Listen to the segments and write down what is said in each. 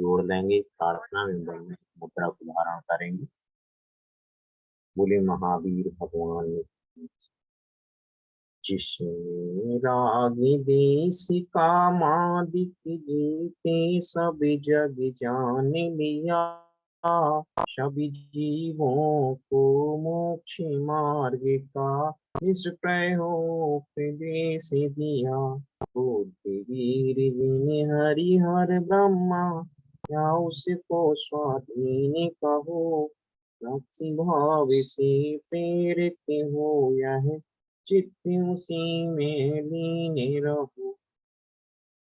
जोड़ लेंगे, प्रार्थना में बने मुद्रा को धारण करेंगे। बोले महावीर भगवान की। जिसने रागी देश कामादिक जीते सब जग जान लिया, सभी जीवों को मोक्ष मार्ग का निष्प्रय उपदेश दिया। वीर जिन हरिहर ब्रह्मा, या उसको स्वाधीन कहो, भक्ति भाव से प्रेरित हो यह चित्त उसी में लीन रहो।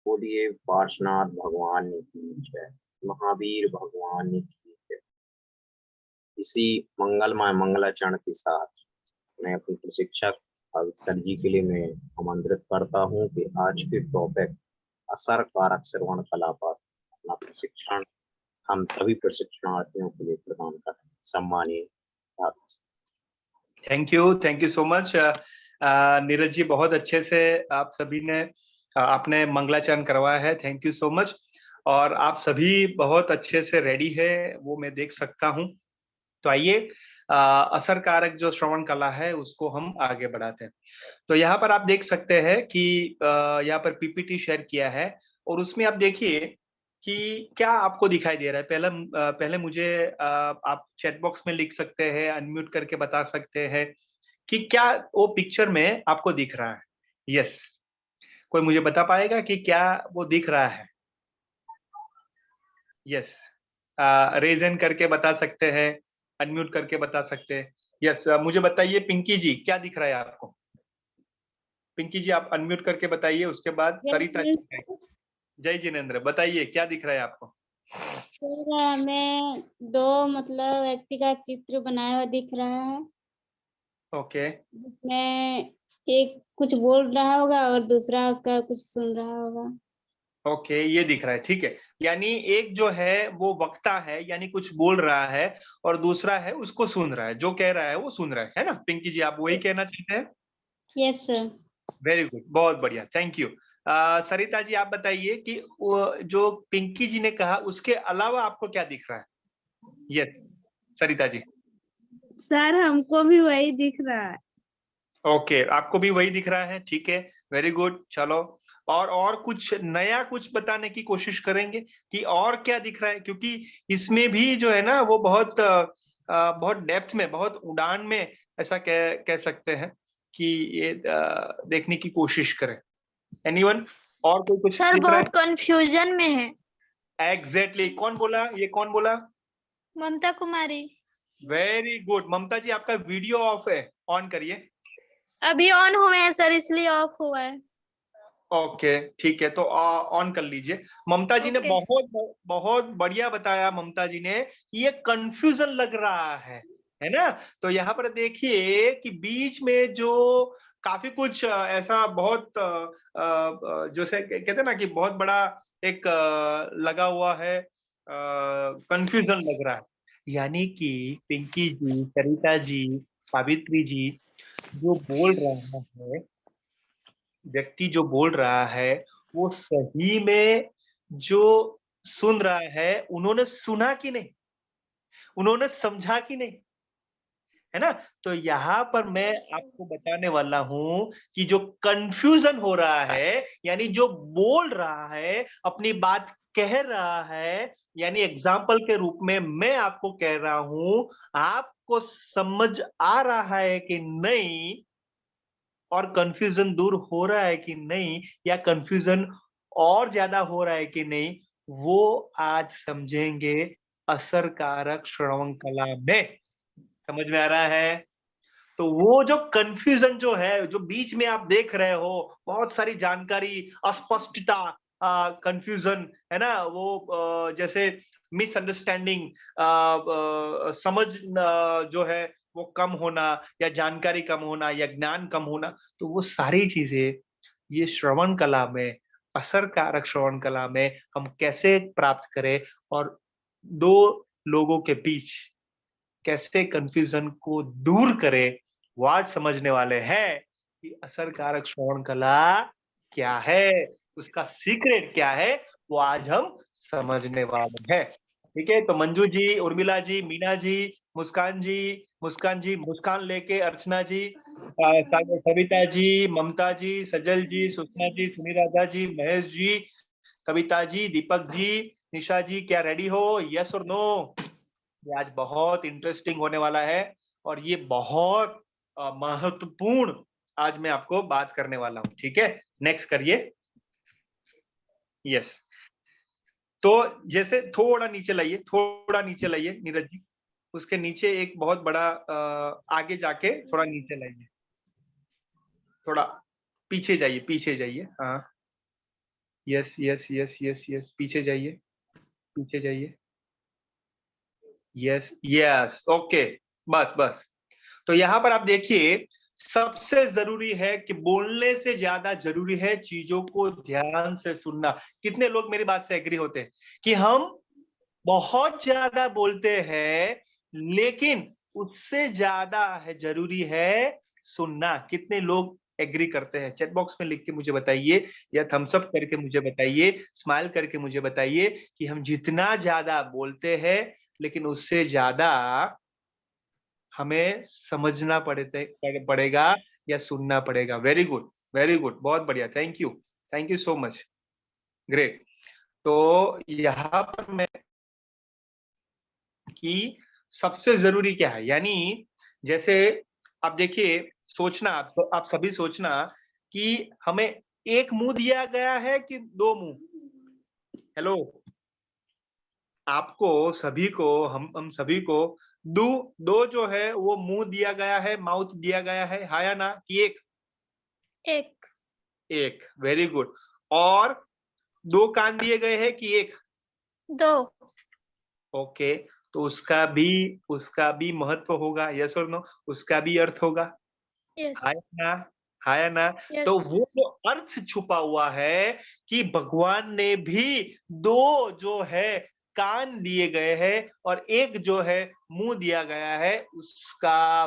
बोलिए पार्श्वनाथ भगवान की जय, महावीर भगवान की जय। इसी मंगलमय मंगलाचरण के साथ मैं अपने प्रशिक्षक सर जी के लिए मैं आमंत्रित करता हूं कि आज के टॉपिक असर कारक श्रवण कला पर अपना प्रशिक्षण हम सभी प्रशिक्षणार्थियों के लिए प्रदान करें। सम्मानीय thank you so much Neeraj ji, बहुत अच्छे से आप सभी ने आपने मंगलाचरण करवाया है। Thank you so much. और आप सभी बहुत अच्छे से रेडी है, वो मैं देख सकता हूँ। तो आइए असर कारक जो श्रवण कला है उसको हम आगे बढ़ाते हैं। तो यहाँ पर आप देख सकते हैं कि यहाँ पर पीपीटी शेयर किया है और उसमें आप देखिए कि क्या आपको दिखाई दे रहा है। पहले मुझे आप चैट बॉक्स में लिख सकते हैं, अनम्यूट करके बता सकते हैं कि क्या वो पिक्चर में आपको दिख रहा है। यस, कोई मुझे बता पाएगा कि क्या वो दिख रहा है? यस, रेज हैंड करके बता सकते हैं, अनम्यूट करके बता सकते हैं। यस, मुझे बताइए पिंकी जी, क्या दिख रहा है आपको? पिंकी जी आप अनम्यूट करके बताइए, उसके बाद सरिता जी। जय जिनेंद्र, बताइए क्या दिख रहा है आपको? सर हमें दो व्यक्ति का चित्र बनाया हुआ दिख रहा है। ओके। जिसमें एक कुछ बोल रहा होगा और दूसरा उसका कुछ सुन रहा होगा। ओके, ये दिख रहा है, ठीक है। यानी एक जो है वो वक्ता है, यानी कुछ बोल रहा है, और दूसरा है उसको सुन रहा है, जो कह रहा है वो सुन रहा है ना पिंकी जी? आप वही कहना चाहते हैं? Yes sir. वेरी गुड, बहुत बढ़िया, थैंक यू। सरिता जी आप बताइए कि वो जो पिंकी जी ने कहा उसके अलावा आपको क्या दिख रहा है? यस सरिता जी। सर हमको भी वही दिख रहा है। ओके, आपको भी वही दिख रहा है, ठीक है, वेरी गुड। चलो और कुछ नया कुछ बताने की कोशिश करेंगे कि और क्या दिख रहा है, क्योंकि इसमें भी जो है ना वो बहुत डेप्थ में, बहुत उड़ान में ऐसा कह सकते हैं कि ये देखने की कोशिश करें। एनीवन और कोई कुछ सर बहुत कंफ्यूजन में है। एग्जैक्टली, कौन बोला ये? कौन बोला? ममता कुमारी। Very good. ममता जी आपका वीडियो ऑफ है, ऑन करिए। अभी ऑन हुए हैं सर, इसलिए ऑफ हुआ है। ओके ठीक है, तो ऑन कर लीजिए। ममता जी ने बहुत बढ़िया बताया। ममता जी ने ये कंफ्यूजन लग रहा है ना? तो यहाँ पर देखिए कि बीच में जो काफी कुछ ऐसा बहुत जैसे कहते हैं ना कि बहुत बड़ा एक लगा हुआ है, कंफ्यूजन लग रहा है। यानी कि पिंकी जी, सरिता जी, सावित्री जी जो बोल रहा है, व्यक्ति जो बोल रहा है वो सही में जो सुन रहा है, उन्होंने सुना कि नहीं, उन्होंने समझा कि नहीं, है ना? तो यहाँ पर मैं आपको बताने वाला हूं कि जो कंफ्यूजन हो रहा है, यानी जो बोल रहा है, अपनी बात कह रहा है, यानी एग्जाम्पल के रूप में मैं आपको कह रहा हूं, आपको समझ आ रहा है कि नहीं, और कंफ्यूजन दूर हो रहा है कि नहीं, या कंफ्यूजन और ज्यादा हो रहा है कि नहीं, वो आज समझेंगे असर कारक श्रवण कला में। समझ में आ रहा है? तो वो जो कंफ्यूजन जो है, जो बीच में आप देख रहे हो, बहुत सारी जानकारी, अस्पष्टता, कंफ्यूजन, है ना? वो जैसे मिसअंडरस्टैंडिंग, समझ जो है वो कम होना, या जानकारी कम होना, या ज्ञान कम होना, तो वो सारी चीजें ये श्रवण कला में, असर कारक श्रवण कला में हम कैसे प्राप्त करें, और दो लोगों के बीच कैसे कंफ्यूजन को दूर करें, वो आज समझने वाले हैं कि असर कारक श्रवण कला क्या है, उसका सीक्रेट क्या है, वो आज हम समझने वाले हैं। ठीक है, तो मंजू जी, उर्मिला जी, मीना जी, मुस्कान जी, मुस्कान लेके अर्चना जी, सविता जी, ममता जी, सजल जी, सुषमा जी, सुनीराधा जी, महेश जी, कविता जी, दीपक जी, निशा जी, क्या रेडी हो? यस और नो? ये आज बहुत इंटरेस्टिंग होने वाला है और ये बहुत महत्वपूर्ण आज मैं आपको बात करने वाला हूं। ठीक है, नेक्स्ट करिए। यस, तो जैसे थोड़ा नीचे लाइए, थोड़ा नीचे लाइए नीरज जी, उसके नीचे एक बहुत बड़ा आगे जाके थोड़ा नीचे लाइए, थोड़ा पीछे जाइए, पीछे जाइए। हाँ, yes yes yes yes yes, पीछे जाइए, पीछे जाइए। यस यस, ओके, बस बस। तो यहाँ पर आप देखिए, सबसे जरूरी है कि बोलने से ज्यादा जरूरी है चीजों को ध्यान से सुनना। कितने लोग मेरी बात से एग्री होते हैं कि हम बहुत ज्यादा बोलते हैं, लेकिन उससे ज्यादा है जरूरी है सुनना? कितने लोग एग्री करते हैं? चैट बॉक्स में लिख के मुझे बताइए, या थम्स अप करके मुझे बताइए, स्माइल करके मुझे बताइए कि हम जितना ज्यादा बोलते हैं, लेकिन उससे ज्यादा हमें समझना पड़ेगा या सुनना पड़ेगा। वेरी गुड, वेरी गुड, बहुत बढ़िया, thank you so much, great. तो यहाँ पर मैं कि सबसे जरूरी क्या है, यानी जैसे आप देखिए, सोचना, आप सभी सोचना कि हमें एक मुंह दिया गया है कि दो मुंह? हेलो, आपको सभी को, हम सभी को दो जो है वो मुंह दिया गया है, माउथ दिया गया है, हाँ या ना? कि एक? एक, वेरी गुड। और दो कान दिए गए हैं कि एक? दो। ओके, तो उसका भी महत्व होगा, यस और नो? उसका भी अर्थ होगा, यस हाँ या ना? हाँ या ना? तो यस। वो जो अर्थ छुपा हुआ है कि भगवान ने भी दो जो है कान दिए गए हैं और एक जो है मुंह दिया गया है, उसका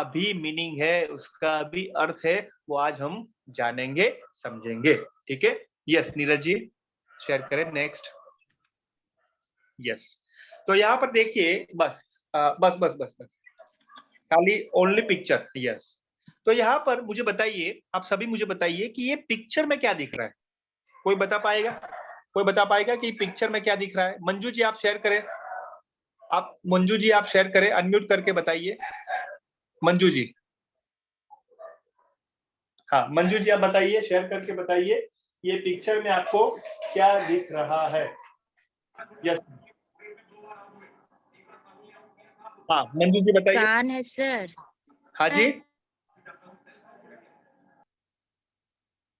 भी मीनिंग है, उसका भी अर्थ है, वो आज हम जानेंगे, समझेंगे। ठीक है, यस नीरज जी, शेयर करें नेक्स्ट। यस, तो यहाँ पर देखिए, बस बस बस बस बस, खाली ओनली पिक्चर। यस, तो यहाँ पर मुझे बताइए, आप सभी मुझे बताइए कि ये पिक्चर में क्या दिख रहा है? कोई बता पाएगा? कोई बता पाएगा कि पिक्चर में क्या दिख रहा है? मंजू जी आप शेयर करें, मंजू जी आप शेयर करें, अनम्यूट करके बताइए मंजू जी। हाँ, मंजू जी आप बताइए, शेयर करके बताइए, ये पिक्चर में आपको क्या दिख रहा है? यस, हाँ मंजू जी बताइए। कान है सर। हाँ जी,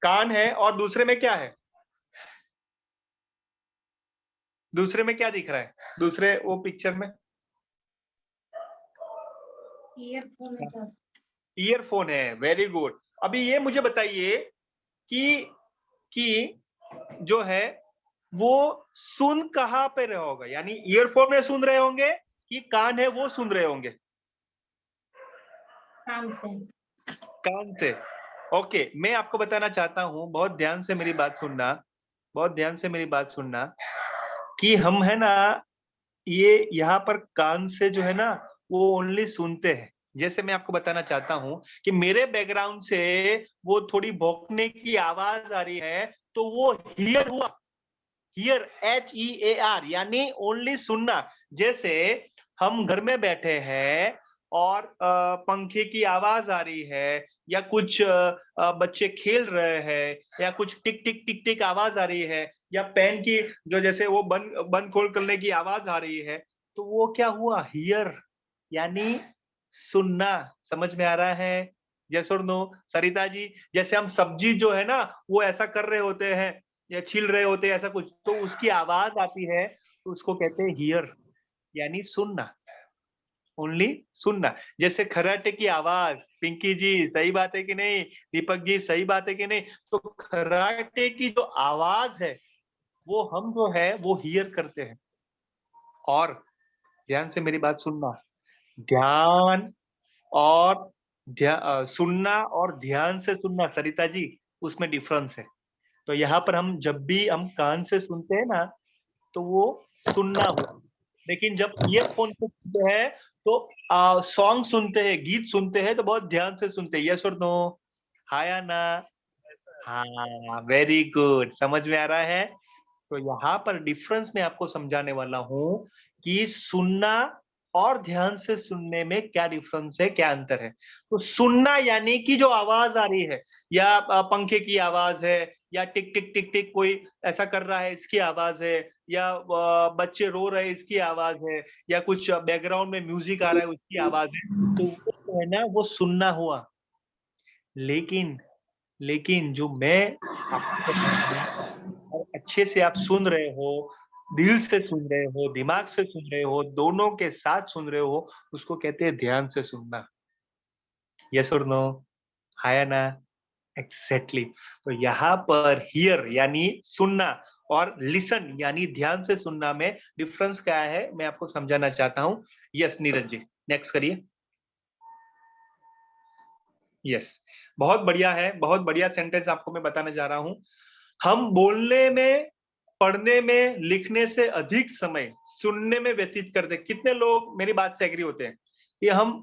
कान है, और दूसरे में क्या है? दूसरे में क्या दिख रहा है? दूसरे वो पिक्चर में ईयरफोन है, वेरी गुड। अभी ये मुझे बताइए कि जो है वो सुन कहाँ पे रहे होगा, यानी ईयरफोन में सुन रहे होंगे कि कान है वो सुन रहे होंगे? कान से। ओके, मैं आपको बताना चाहता हूं, बहुत ध्यान से मेरी बात सुनना, बहुत ध्यान से मेरी बात सुनना, कि हम है ना, ये यहाँ पर कान से जो है ना वो ओनली सुनते हैं। जैसे मैं आपको बताना चाहता हूं कि मेरे बैकग्राउंड से वो थोड़ी भौंकने की आवाज आ रही है, तो वो हियर हुआ, हियर, HEAR, यानी ओनली सुनना। जैसे हम घर में बैठे हैं और पंखे की आवाज आ रही है, या कुछ बच्चे खेल रहे हैं, या कुछ टिक टिक टिक टिक आवाज आ रही है, या पेन की जो जैसे वो बंद खोल करने की आवाज आ रही है, तो वो क्या हुआ? हियर, यानी सुनना। समझ में आ रहा है? यस और नो? सरिता जी, जैसे हम सब्जी जो है ना वो ऐसा कर रहे होते हैं या छील रहे होते हैं, ऐसा कुछ, तो उसकी आवाज आती है, तो उसको कहते हैं हियर, यानी सुनना, ओनली सुनना। जैसे खर्राटे की आवाज, पिंकी जी सही बात है कि नहीं? दीपक जी सही बात है कि नहीं? तो खर्राटे की जो आवाज है वो हम जो है वो हियर करते हैं। और ध्यान से मेरी बात सुनना, ध्यान और सुनना और ध्यान से सुनना, सरिता जी, उसमें डिफरेंस है। तो यहाँ पर हम जब भी हम कान से सुनते हैं ना तो वो सुनना हुआ, लेकिन जब ईयरफोन से सुनते हैं तो सॉन्ग सुनते हैं, गीत सुनते हैं तो बहुत ध्यान से सुनते हैं। यस और नो? हाँ या ना? हाँ, वेरी गुड, समझ में आ रहा है। तो यहाँ पर डिफरेंस मैं आपको समझाने वाला हूँ कि सुनना और ध्यान से सुनने में क्या डिफरेंस है, क्या अंतर है। तो सुनना यानी कि जो आवाज आ रही है, या पंखे की आवाज है, या टिक टिक टिक टिक कोई ऐसा कर रहा है इसकी आवाज है, या बच्चे रो रहे हैं इसकी आवाज है, या कुछ बैकग्राउंड में म्यूजिक आ रहा है उसकी आवाज है, तो वो जो है ना वो सुनना हुआ। लेकिन जो मैं आपको बता रहा हूँ, और अच्छे से आप सुन रहे हो, दिल से सुन रहे हो, दिमाग से सुन रहे हो, दोनों के साथ सुन रहे हो, उसको कहते हैं ध्यान से सुनना। यस और नो? हाँ या ना? एग्जैक्टली। तो यहाँ पर हियर यानी सुनना और लिसन यानी ध्यान से सुनना में डिफरेंस क्या है मैं आपको समझाना चाहता हूँ। यस नीरज जी, नेक्स्ट करिए। यस, बहुत बढ़िया है, बहुत बढ़िया सेंटेंस आपको मैं बताने जा रहा हूँ। हम बोलने में, पढ़ने में, लिखने से अधिक समय सुनने में व्यतीत करते। कितने लोग मेरी बात से एग्री होते हैं कि हम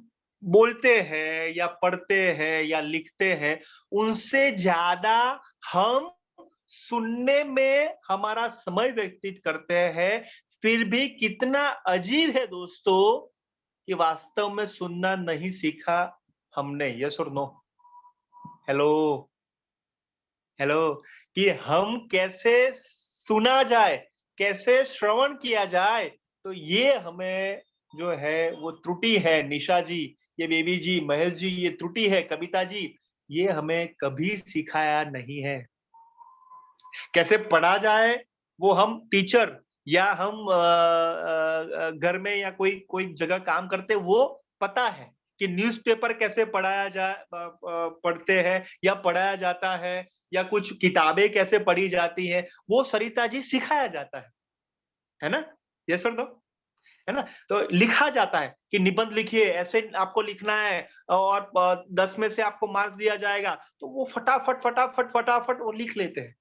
बोलते हैं या पढ़ते हैं या लिखते हैं, उनसे ज्यादा हम सुनने में हमारा समय व्यतीत करते हैं। फिर भी कितना अजीब है दोस्तों कि वास्तव में सुनना नहीं सीखा हमने। यस और नो? हेलो हेलो, कि हम कैसे सुना जाए, कैसे श्रवण किया जाए, तो ये हमें जो है वो त्रुटि है। निशा जी, ये बेबी जी, महेश जी, ये त्रुटि है। कविता जी, ये हमें कभी सिखाया नहीं है। कैसे पढ़ा जाए वो हम टीचर या हम घर में या कोई कोई जगह काम करते वो पता है कि न्यूज़पेपर कैसे पढ़ाया जाए, पढ़ते हैं या पढ़ाया जाता है, या कुछ किताबें कैसे पढ़ी जाती है, वो सरिता जी सिखाया जाता है ना? Yes sir, no? है ना? तो लिखा जाता है कि निबंध लिखिए, ऐसे आपको लिखना है और 10 में से आपको मार्क्स दिया जाएगा, तो वो फटाफट फटाफट फटाफट वो लिख लेते हैं,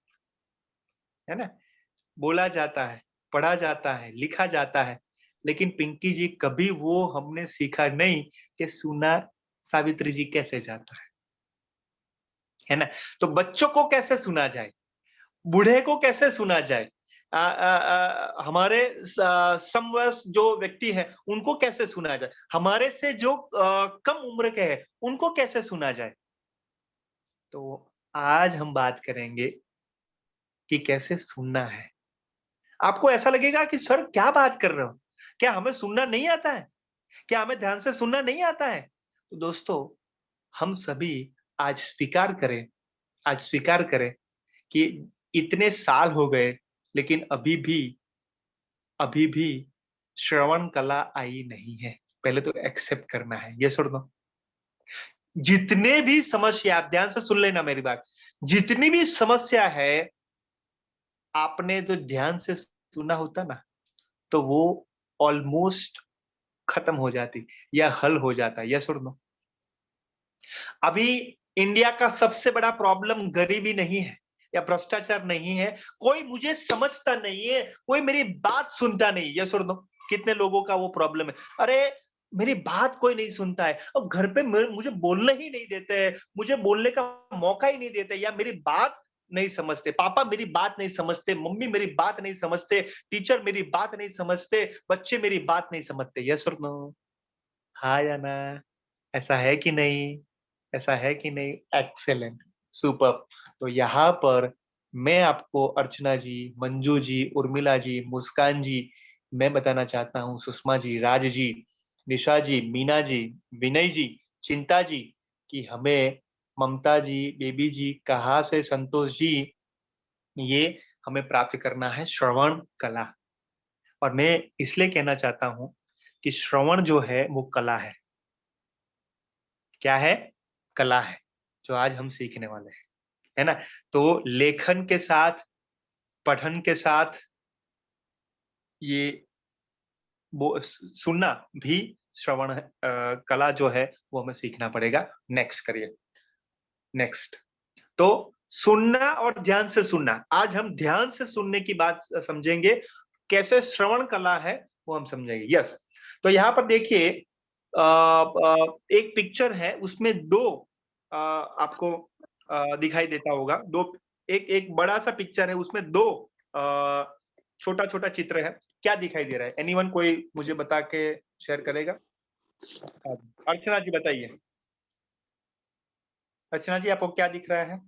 है ना? बोला जाता है, पढ़ा जाता है, लिखा जाता है, लेकिन पिंकी जी कभी वो हमने सीखा नहीं कि सुना सावित्री जी कैसे जाता है ना? तो बच्चों को कैसे सुना जाए, बूढ़े को कैसे सुना जाए, हमारे समवयस्क जो व्यक्ति है उनको कैसे सुना जाए, हमारे से जो कम उम्र के हैं उनको कैसे सुना जाए। तो आज हम बात करेंगे कि कैसे सुनना है। आपको ऐसा लगेगा कि सर क्या बात कर रहे हो? क्या हमें सुनना नहीं आता है? क्या हमें ध्यान से सुनना नहीं आता है? तो दोस्तों, हम सभी आज स्वीकार करें कि इतने साल हो गए, लेकिन अभी भी श्रवण कला आई नहीं है। पहले तो एक्सेप्ट करना है। यस और नो? जितने भी समस्या, आप ध्यान से सुन लेना मेरी बात, जितनी भी समस्या है, आपने जो ध्यान से सुना होता ना, तो वो ऑलमोस्ट खत्म हो जाती या हल हो जाता। यस और नो? अभी इंडिया का सबसे बड़ा प्रॉब्लम गरीबी नहीं है या भ्रष्टाचार नहीं है, कोई मुझे समझता नहीं है, कोई मेरी बात सुनता नहीं। यस और नो? कितने लोगों का वो प्रॉब्लम है? अरे मेरी बात कोई नहीं सुनता है, और घर पे मुझे बोलने ही नहीं देते हैं, मुझे बोलने का मौका ही नहीं देते, या मेरी बात नहीं समझते, पापा मेरी बात नहीं समझते, मम्मी मेरी बात नहीं समझते, टीचर मेरी बात नहीं समझते, बच्चे मेरी बात नहीं समझते। यस और नो? हाँ या ना? ऐसा है कि नहीं? ऐसा है कि नहीं? Excellent, super. तो यहाँ पर मैं आपको अर्चना जी, मंजू जी, उर्मिला जी, मुस्कान जी, मैं बताना चाहता हूँ सुषमा जी, राज जी, निशा जी, मीना जी, विनय जी, चिंता जी, कि हमें ममता जी, बेबी जी, कहा से संतोष जी, ये हमें प्राप्त करना है श्रवण कला। और मैं इसलिए कहना चाहता हूँ कि श्रवण जो है वो कला है। क्या है? कला है, जो आज हम सीखने वाले हैं, है ना? तो लेखन के साथ, पठन के साथ, ये वो सुनना भी श्रवण कला जो है वो हमें सीखना पड़ेगा। नेक्स्ट करिए, नेक्स्ट। तो सुनना और ध्यान से सुनना। आज हम ध्यान से सुनने की बात समझेंगे, कैसे श्रवण कला है वो हम समझेंगे। यस, तो यहाँ पर देखिए एक पिक्चर है, उसमें दो आपको दिखाई देता होगा। दो, एक बड़ा सा पिक्चर है, उसमें दो छोटा छोटा चित्र है। क्या दिखाई दे रहा है? एनीवन, कोई मुझे बता के शेयर करेगा? अर्चना जी बताइए। अर्चना जी, आपको क्या दिख रहा है?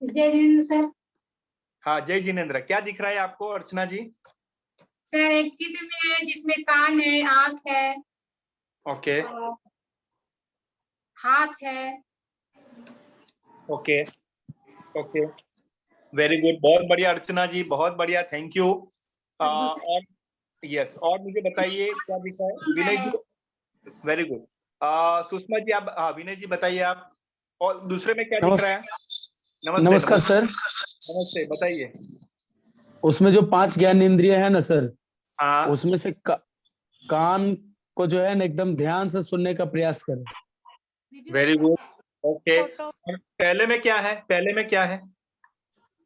जय जिनेंद्र सर। हाँ, जय जिनेंद्र, क्या दिख रहा है आपको अर्चना जी? सर एक चित्र में है जिसमें कान है, आंख है, ओके और हाथ है। ओके ओके, वेरी गुड, बहुत बढ़िया अर्चना जी, बहुत बढ़िया, थैंक यू। और यस, और मुझे बताइए क्या दिख रहा है? विनय जी, वेरी गुड। सुषमा जी आप, विनय जी बताइए आप, और दूसरे में क्या दिख रहा है? नमस्कार सर। नमस्ते, बताइए। उसमें जो 5 ज्ञान इंद्रिय है ना सर, हाँ, उसमें से कान को जो है ना एकदम ध्यान से सुनने का प्रयास करें। Very good, okay. पहले में क्या है? पहले में क्या है?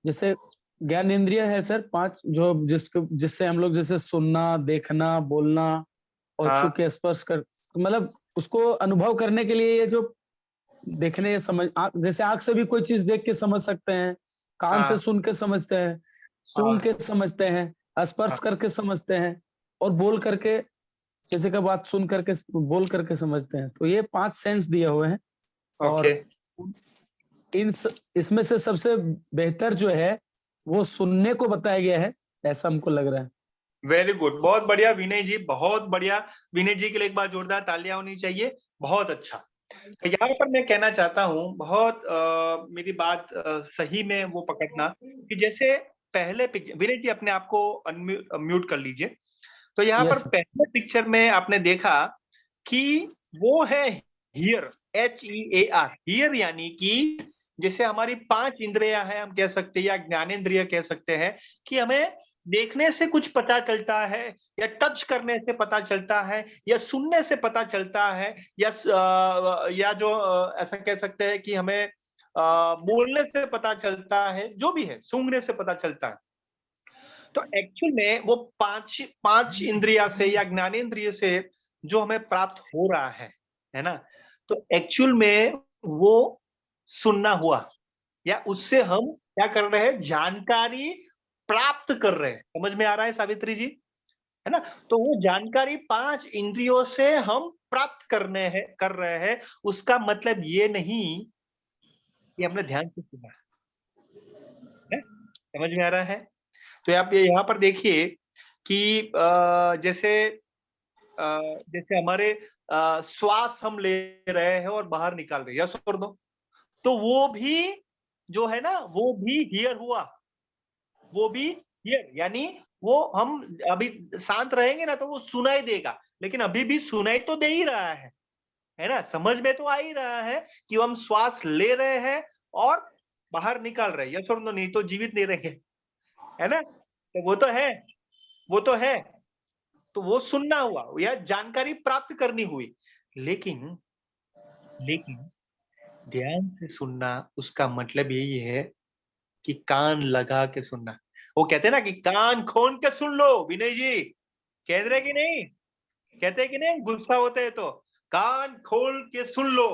जैसे ज्ञान इंद्रिय है सर 5, जो जिससे हम लोग जैसे सुनना, देखना, बोलना और हाँ। छू के स्पर्श कर, मतलब उसको अनुभव करने के लिए ये जो देखने या समझ, जैसे आंख से भी कोई चीज देख के समझ सकते हैं, कान हाँ। से सुन के समझते हैं, सूंघ के समझते हैं, स्पर्श हाँ। करके समझते हैं, और बोल करके किसी का बात सुन करके बोल करके समझते हैं। तो ये 5 सेंस दिए हुए हैं। और ओके, इसमें से सबसे बेहतर जो है वो सुनने को बताया गया है, ऐसा हमको लग रहा है। वेरी गुड, बहुत बढ़िया विनय जी, बहुत बढ़िया। विनय जी के लिए एक बार जोरदार तालियां होनी चाहिए, बहुत अच्छा। तो यहाँ पर मैं कहना चाहता हूँ, बहुत मेरी बात सही में वो पकड़ना, कि जैसे पहले पिक्चर, विनय जी अपने आप को म्यूट कर लीजिए। तो यहाँ पर यस सर। पहले पिक्चर में आपने देखा कि वो है हियर, HEAR, हियर, यानी कि जैसे हमारी 5 इंद्रियां हैं, हम कह सकते हैं, या ज्ञानेंद्रिय कह सकते हैं, कि हमें देखने से कुछ पता चलता है, या टच करने से पता चलता है, या सुनने से पता चलता है, या जो ऐसा कह सकते हैं कि हमें बोलने से पता चलता है, जो भी है, सूंघने से पता चलता है। तो एक्चुअल में वो पांच इंद्रिया से या ज्ञानेंद्रिय से जो हमें प्राप्त हो रहा है ना, तो एक्चुअल में वो सुनना हुआ, या उससे हम क्या कर रहे हैं? जानकारी प्राप्त कर रहे हैं। समझ में आ रहा है सावित्री जी? है ना? तो वो जानकारी 5 इंद्रियों से हम प्राप्त कर रहे हैं। उसका मतलब ये नहीं कि हमने ध्यान से सुना है। समझ में आ रहा है? तो आप ये यहाँ पर देखिए कि जैसे हमारे श्वास हम ले रहे हैं और बाहर निकाल रहे हैं, यस और नो? तो वो भी जो है ना, वो भी हियर हुआ, वो भी हियर, यानी वो हम अभी शांत रहेंगे ना तो वो सुनाई देगा, लेकिन अभी भी सुनाई तो दे ही रहा है ना? समझ में तो आ ही रहा है कि हम श्वास ले रहे हैं और बाहर निकाल रहे हैं, यस और नो? नहीं तो जीवित नहीं रहेंगे, है ना? तो वो तो है, वो तो है। तो वो सुनना हुआ, या जानकारी प्राप्त करनी हुई। लेकिन ध्यान से सुनना, उसका मतलब यही है कि कान लगा के सुनना। वो कहते हैं ना कि कान खोल के सुन लो, विनय जी कह रहे कि नहीं? कहते हैं कि नहीं? गुस्सा होते हैं तो कान खोल के सुन लो।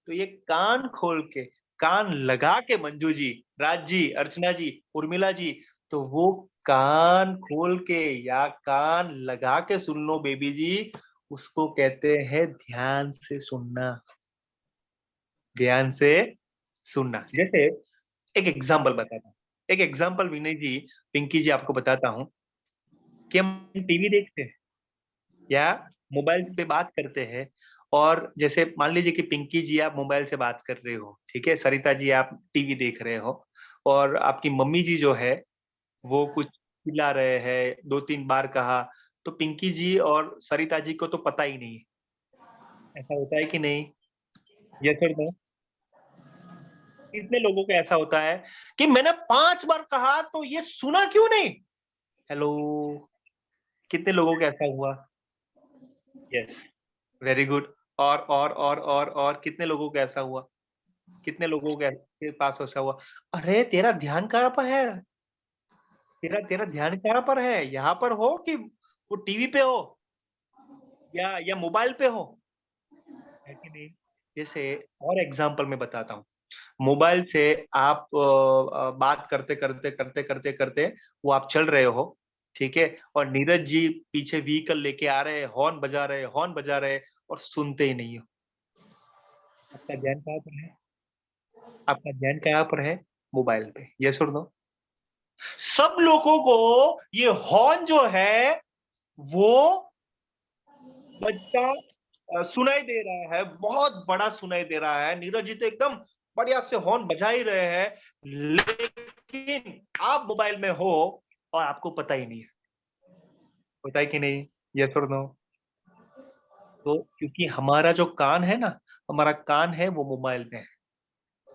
तो ये कान खोल के, कान लगा के, मंजू जी, राज जी, अर्चना जी, उर्मिला जी, तो वो कान खोल के या कान लगा के सुन लो बेबी जी, उसको कहते हैं ध्यान से सुनना। ध्यान से सुनना। जैसे एक एग्जाम्पल बताता हूँ, एक एग्जाम्पल विनय जी, पिंकी जी आपको बताता हूँ कि हम टीवी देखते हैं या मोबाइल पे बात करते हैं, और जैसे मान लीजिए कि पिंकी जी आप मोबाइल से बात कर रहे हो, ठीक है, सरिता जी आप टीवी देख रहे हो, और आपकी मम्मी जी जो है वो कुछ चिल्ला रहे हैं, 2-3 बार कहा, तो पिंकी जी और सरिता जी को तो पता ही नहीं है। ऐसा होता है कि नहीं? Yes sir, no? कितने लोगों को ऐसा होता है कि मैंने 5 बार कहा तो ये सुना क्यों नहीं? हेलो, कितने लोगों को ऐसा हुआ? Yes, very good. और कितने लोगों को ऐसा हुआ? कितने लोगों के पास ऐसा हुआ, अरे तेरा ध्यान कहाँ पर है, तेरा तेरा ध्यान कहाँ पर है, यहाँ पर हो कि वो टीवी पे हो या मोबाइल पे हो, है कि नहीं। जैसे और एग्जांपल मैं बताता हूँ, मोबाइल से आप बात करते करते करते करते करते वो आप चल रहे हो, ठीक है, और नीरज जी पीछे व्हीकल लेके आ रहे हैं, हॉर्न बजा रहे और सुनते ही नहीं हो। आपका ध्यान कहाँ पर है, आपका ध्यान कहाँ पर है, मोबाइल पे। यस और नो। सब लोगों को ये हॉर्न जो है वो बच्चा सुनाई दे रहा है, बहुत बड़ा सुनाई दे रहा है, नीरज जी तो एकदम बढ़िया से हॉर्न बजा ही रहे हैं, लेकिन आप मोबाइल में हो और आपको पता ही नहीं है, पता है कि नहीं। यस और नो। तो क्योंकि हमारा जो कान है ना, हमारा कान है वो मोबाइल में है,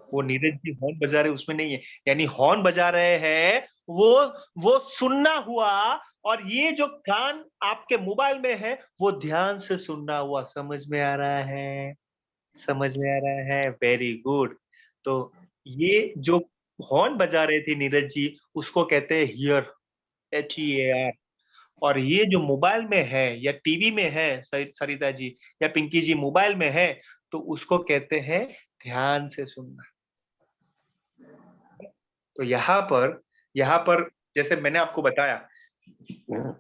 वो नीरज जी हॉर्न बजा रहे उसमें नहीं है, यानी हॉर्न बजा रहे हैं वो सुनना हुआ, और ये जो कान आपके मोबाइल में है वो ध्यान से सुनना हुआ। समझ में आ रहा है, समझ में आ रहा है, वेरी गुड। तो ये जो हॉर्न बजा रहे थे नीरज जी उसको कहते हैं हियर, HEAR। और ये जो मोबाइल में है या टीवी में है सरिता जी या पिंकी जी मोबाइल में है, तो उसको कहते हैं ध्यान से सुनना। तो यहाँ पर जैसे मैंने आपको बताया,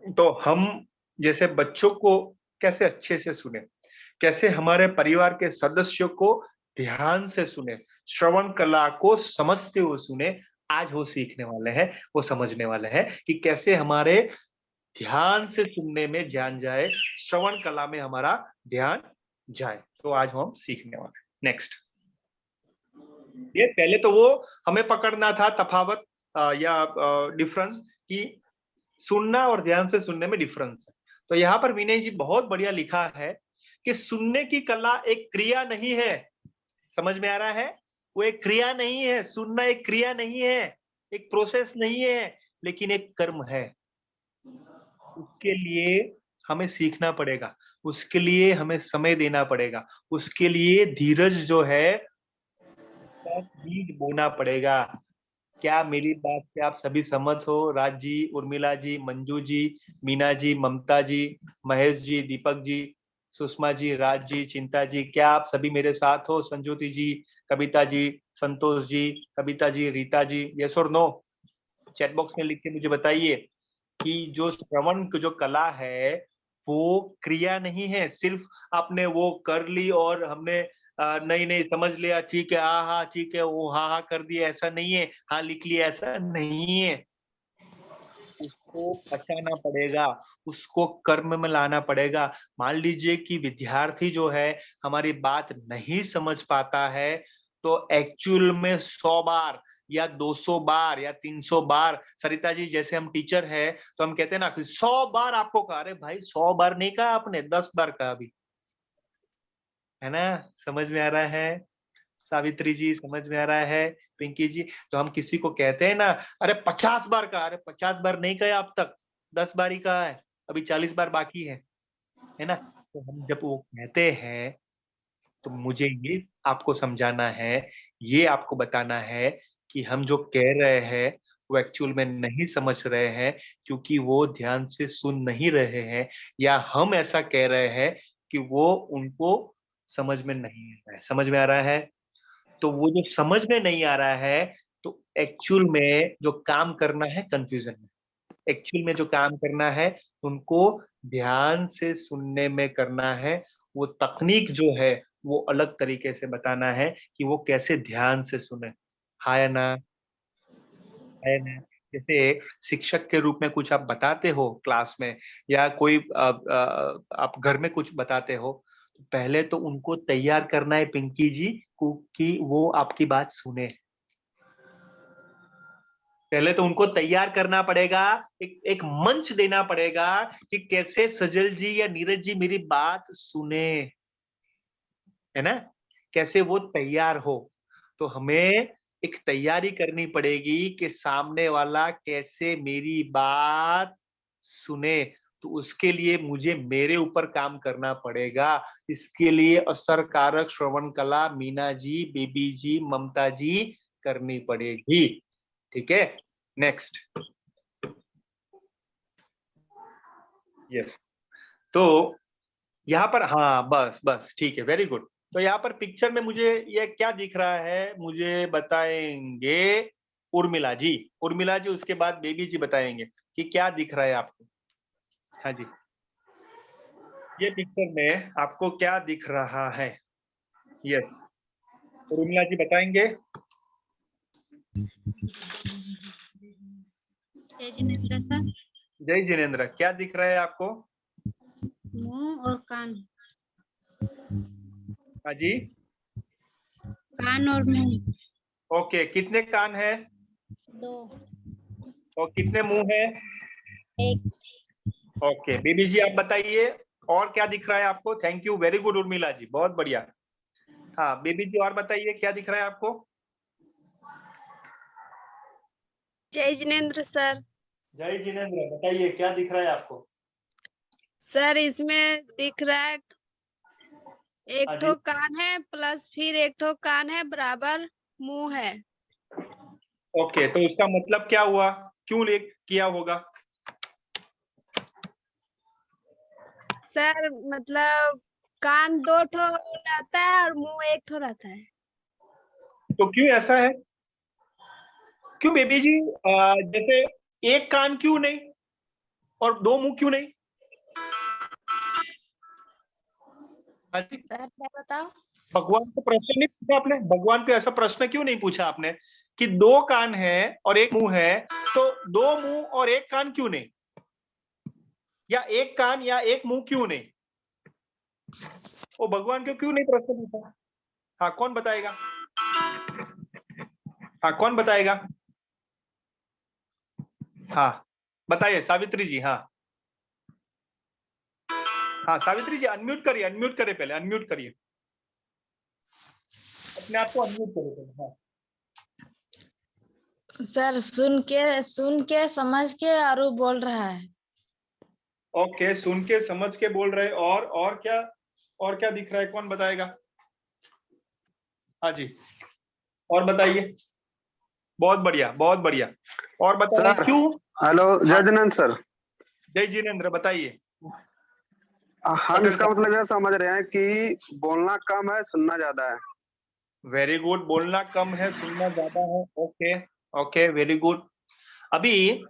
तो हम जैसे बच्चों को कैसे अच्छे से सुने, कैसे हमारे परिवार के सदस्यों को ध्यान से सुने, श्रवण कला को समझते हुए सुने, आज वो सीखने वाले हैं, वो समझने वाले हैं कि कैसे हमारे ध्यान से सुनने में ध्यान जाए, श्रवण कला में हमारा ध्यान जाए। तो आज हम सीखने वाले हैं। नेक्स्ट, ये पहले तो वो हमें पकड़ना था तफावत या डिफरेंस कि सुनना और ध्यान से सुनने में डिफरेंस है। तो यहाँ पर विनय जी बहुत बढ़िया लिखा है कि सुनने की कला एक क्रिया नहीं है। समझ में आ रहा है, वो एक क्रिया नहीं है, सुनना एक क्रिया नहीं है, एक प्रोसेस नहीं है, लेकिन एक कर्म है। उसके लिए हमें सीखना पड़ेगा, उसके लिए हमें समय देना पड़ेगा, उसके लिए धीरज जो है बीज बोना पड़ेगा। क्या मेरी बात से आप सभी सहमत हो? राज जी, उर्मिला जी, मंजू जी, मीना जी, ममता जी, महेश जी, दीपक जी, सुषमा जी, राज जी, चिंता जी, क्या आप सभी मेरे साथ हो? संजोति जी, कविता जी, संतोष जी, कविता जी, रीता जी, यस और नो? चैट बॉक्स में लिख के मुझे बताइए कि जो श्रवण की जो कला है वो क्रिया नहीं है, सिर्फ आपने वो कर ली और हमने नहीं नहीं समझ लिया, ठीक है, हाँ हाँ ठीक है, वो हाँ हाँ कर दिया, ऐसा नहीं है, हाँ लिख लिया, ऐसा नहीं है। उसको पचाना पड़ेगा, उसको कर्म में लाना पड़ेगा। मान लीजिए कि विद्यार्थी जो है हमारी बात नहीं समझ पाता है, तो एक्चुअल में 100 बार या 200 बार या 300 बार, सरिता जी जैसे हम टीचर है तो हम कहते हैं ना कि 100 बार आपको कहा। अरे भाई 100 बार नहीं कहा आपने, 10 बार कहा अभी, है ना। समझ में आ रहा है सावित्री जी, समझ में आ रहा है पिंकी जी। तो हम किसी को कहते हैं ना, अरे 50 बार कहा, अरे 50 बार नहीं कहा अब तक, 10 बार ही कहा है, अभी 40 बार बाकी है ना। तो हम जब वो कहते हैं तो मुझे ये आपको समझाना है, ये आपको बताना है कि हम जो कह रहे हैं वो एक्चुअल में नहीं समझ रहे हैं, क्योंकि वो ध्यान से सुन नहीं रहे हैं, या हम ऐसा कह रहे हैं कि वो उनको समझ में नहीं आ रहा है। समझ में आ रहा है? तो वो जो समझ में नहीं आ रहा है, तो एक्चुअल में जो काम करना है कंफ्यूजन में, एक्चुअल में जो काम करना है उनको ध्यान से सुनने में करना है। वो तकनीक जो है वो अलग तरीके से बताना है कि वो कैसे ध्यान से सुने। हाँ या ना? है ना। जैसे शिक्षक के रूप में कुछ आप बताते हो क्लास में, या कोई आप घर में कुछ बताते हो, तो पहले तो उनको तैयार करना है पिंकी जी को कि वो आपकी बात सुने। पहले तो उनको तैयार करना पड़ेगा, एक मंच देना पड़ेगा कि कैसे सजल जी या नीरज जी मेरी बात सुने, है ना, कैसे वो तैयार हो। तो हमें एक तैयारी करनी पड़ेगी कि सामने वाला कैसे मेरी बात सुने। तो उसके लिए मुझे मेरे ऊपर काम करना पड़ेगा। इसके लिए असरकारक श्रवण कला मीना जी, बेबी जी, ममता जी करनी पड़ेगी। ठीक है, नेक्स्ट। यस, तो यहाँ पर हाँ बस बस ठीक है, वेरी गुड। तो यहाँ पर पिक्चर में मुझे ये क्या दिख रहा है मुझे बताएंगे उर्मिला जी। उर्मिला जी, उसके बाद बेबी जी बताएंगे कि क्या दिख रहा है आपको। हाँ जी, ये पिक्चर में आपको क्या दिख रहा है। यस, उर्मिला जी बताएंगे। जय जिनेंद्र सर। जय जिनेंद्र, क्या दिख रहा है आपको। मुंह और कान। हाँ जी, कान और मुंह। ओके, कितने कान है 2। और कितने मुंह है। 1। ओके, बेबी जी आप बताइए और क्या दिख रहा है आपको। Thank you, very good Urmila ji, बहुत बढ़िया। हाँ बेबी जी और बताइए क्या दिख रहा है आपको। जय जिनेंद्र सर। जय जिनेंद्र, बताइए क्या दिख रहा है आपको। सर इसमें दिख रहा है एक हाँ जी, ठो कान है प्लस फिर एक ठो कान है बराबर मुंह है। ओके, तो उसका मतलब क्या हुआ, क्यों किया होगा। सर मतलब कान 2 ठो रहता है और मुंह 1 ठो रहता है। तो क्यों ऐसा है, क्यों बेबी जी। जैसे एक कान क्यों नहीं और 2 मुंह क्यों नहीं। हाँ जी, सर क्या बताओ। भगवान को प्रश्न नहीं पूछा आपने, भगवान को ऐसा प्रश्न क्यों नहीं पूछा आपने कि 2 कान है और 1 मुंह है, तो 2 मुंह और 1 कान क्यों नहीं, या 1 कान या 1 मुंह क्यों नहीं। वो भगवान को क्यों नहीं प्रश्न पूछा। हाँ कौन बताएगा, हाँ कौन बताएगा। हाँ बताइए सावित्री जी। हाँ हाँ सावित्री जी अनम्यूट करिए, अनम्यूट करिए, पहले अनम्यूट करिए, अपने आप को अनम्यूट करिए पहले। हाँ सर सुन के समझ के और बोल रहा है। ओके, सुन के समझ के बोल रहे। और क्या दिख रहा है, कौन बताएगा। हाँ जी, और बताइए। बहुत बढ़िया, बहुत बढ़िया। और बताइए सर, क्यों। हेलो जय जिनेंद्र सर। जय जिनेंद्र बताइए। हम पटेल इसका साहब, मतलब ये समझ रहे हैं कि बोलना कम है सुनना ज्यादा है। वेरी गुड, बोलना कम है सुनना ज्यादा है। Okay okay, very good. अभी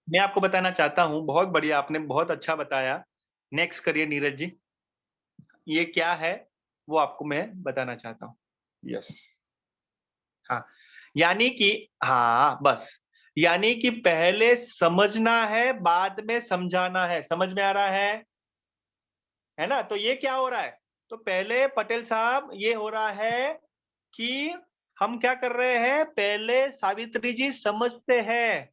मैं आपको बताना चाहता हूं, बहुत बढ़िया, आपने बहुत अच्छा बताया। नेक्स्ट करिए नीरज जी, ये क्या है वो आपको मैं बताना चाहता हूँ। यस, हाँ, यानी कि हाँ बस, यानी कि पहले समझना है बाद में समझाना है। समझ में आ रहा है ना। तो ये क्या हो रहा है, तो पहले पटेल साहब ये हो रहा है कि हम क्या कर रहे हैं, पहले सावित्री जी समझते हैं,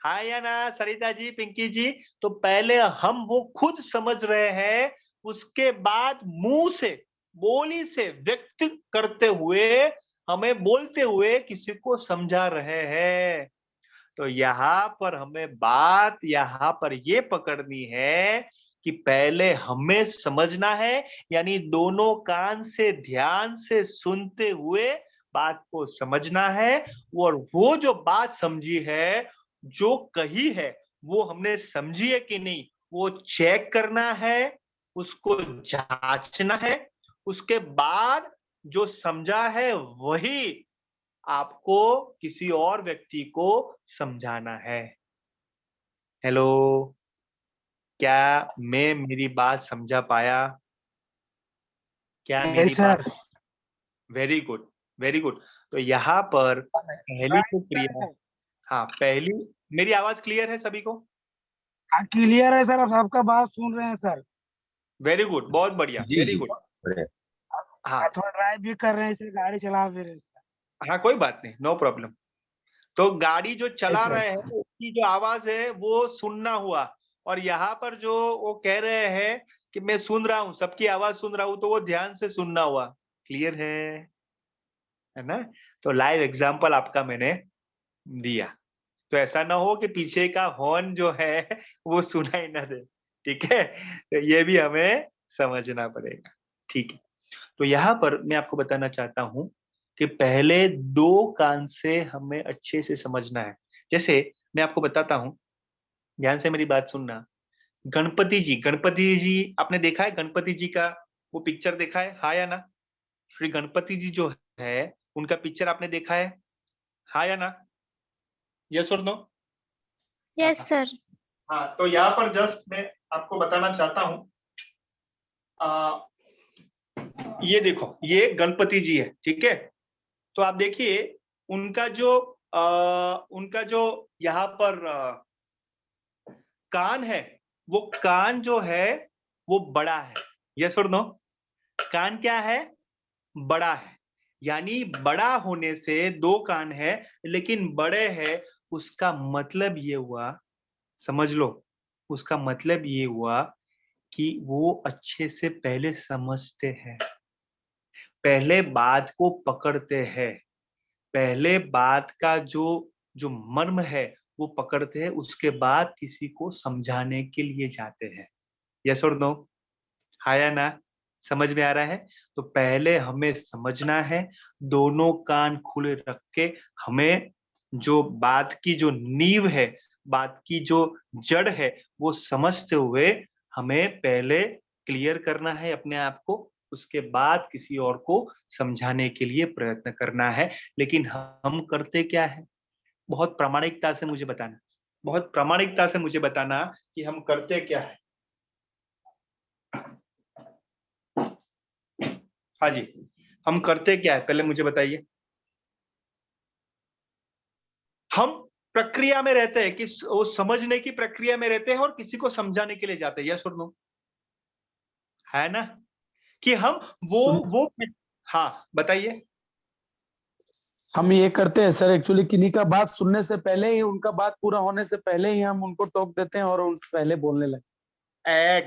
हाँ या ना सरिता जी, पिंकी जी। तो पहले हम वो खुद समझ रहे हैं, उसके बाद मुंह से बोली से व्यक्त करते हुए, हमें बोलते हुए किसी को समझा रहे हैं। तो यहाँ पर हमें बात यहाँ पर ये पकड़नी है कि पहले हमें समझना है, यानी दोनों कान से ध्यान से सुनते हुए बात को समझना है, और वो जो बात समझी है, जो कही है, वो हमने समझी है कि नहीं, वो चेक करना है, उसको जांचना है। उसके बाद जो समझा है वही आपको किसी और व्यक्ति को समझाना है। हेलो, क्या मैं मेरी बात समझा पाया, क्या मेरी बात। Very good, very good. तो यहाँ पर पहली जो क्रिया, हाँ पहली, मेरी आवाज क्लियर है सभी को। हाँ क्लियर है सर, अब सबका बात सुन रहे हैं सर। वेरी गुड, बहुत बढ़िया, जी वेरी जी, गुड। बढ़िया। हाँ थोड़ा ड्राइव भी कर रहे हैं इसलिए गाड़ी चला भी रहे हैं सर। हाँ कोई बात नहीं, नो प्रॉब्लम। तो गाड़ी जो चला सर। रहे हैं उसकी जो आवाज है वो सुनना हुआ, और यहाँ पर जो वो कह रहे हैं कि मैं सुन रहा हूँ, सबकी आवाज सुन रहा हूँ, तो वो ध्यान से सुनना हुआ। क्लियर है ना। तो लाइव एग्जांपल आपका मैंने दिया। तो ऐसा ना हो कि पीछे का हॉर्न जो है वो सुनाई ना दे, ठीक है। तो ये भी हमें समझना पड़ेगा, ठीक है। तो यहाँ पर मैं आपको बताना चाहता हूँ कि पहले 2 कान से हमें अच्छे से समझना है। जैसे मैं आपको बताता हूँ, ध्यान से मेरी बात सुनना। गणपति जी आपने देखा है? गणपति जी का वो पिक्चर देखा है, हाँ या ना? श्री गणपति जी जो है उनका पिक्चर आपने देखा है, हाँ या ना? यस और नो? Yes sir. हाँ, तो यहाँ पर जस्ट मैं आपको बताना चाहता हूँ, ये देखो, ये गणपति जी है, ठीक है। तो आप देखिए उनका जो यहाँ पर कान है, वो कान जो है वो बड़ा है, यस और नो? कान क्या है? बड़ा है। यानी बड़ा होने से 2 कान है लेकिन बड़े है, उसका मतलब ये हुआ, समझ लो, उसका मतलब ये हुआ कि वो अच्छे से पहले समझते हैं, पहले बात को पकड़ते हैं, पहले बात का जो मर्म है वो पकड़ते हैं, उसके बाद किसी को समझाने के लिए जाते हैं। यस और नो? हाँ या ना? समझ में आ रहा है? तो पहले हमें समझना है, दोनों कान खुले रख के हमें जो बात की जो नींव है, बात की जो जड़ है, वो समझते हुए हमें पहले क्लियर करना है अपने आप को, उसके बाद किसी और को समझाने के लिए प्रयत्न करना है। लेकिन हम करते क्या है? बहुत प्रामाणिकता से मुझे बताना, बहुत प्रामाणिकता से मुझे बताना कि हम करते क्या है। हाँ जी, हम करते क्या है पहले मुझे बताइए। हम प्रक्रिया में रहते हैं कि वो समझने की प्रक्रिया में रहते हैं और किसी को समझाने के लिए जाते हैं, यस और नो? है ना? कि हम वो हाँ बताइए। हम ये करते हैं सर एक्चुअली, किन्हीं का बात सुनने से पहले ही, उनका बात पूरा होने से पहले ही हम उनको टोक देते हैं और उन पहले बोलने लगते हैं।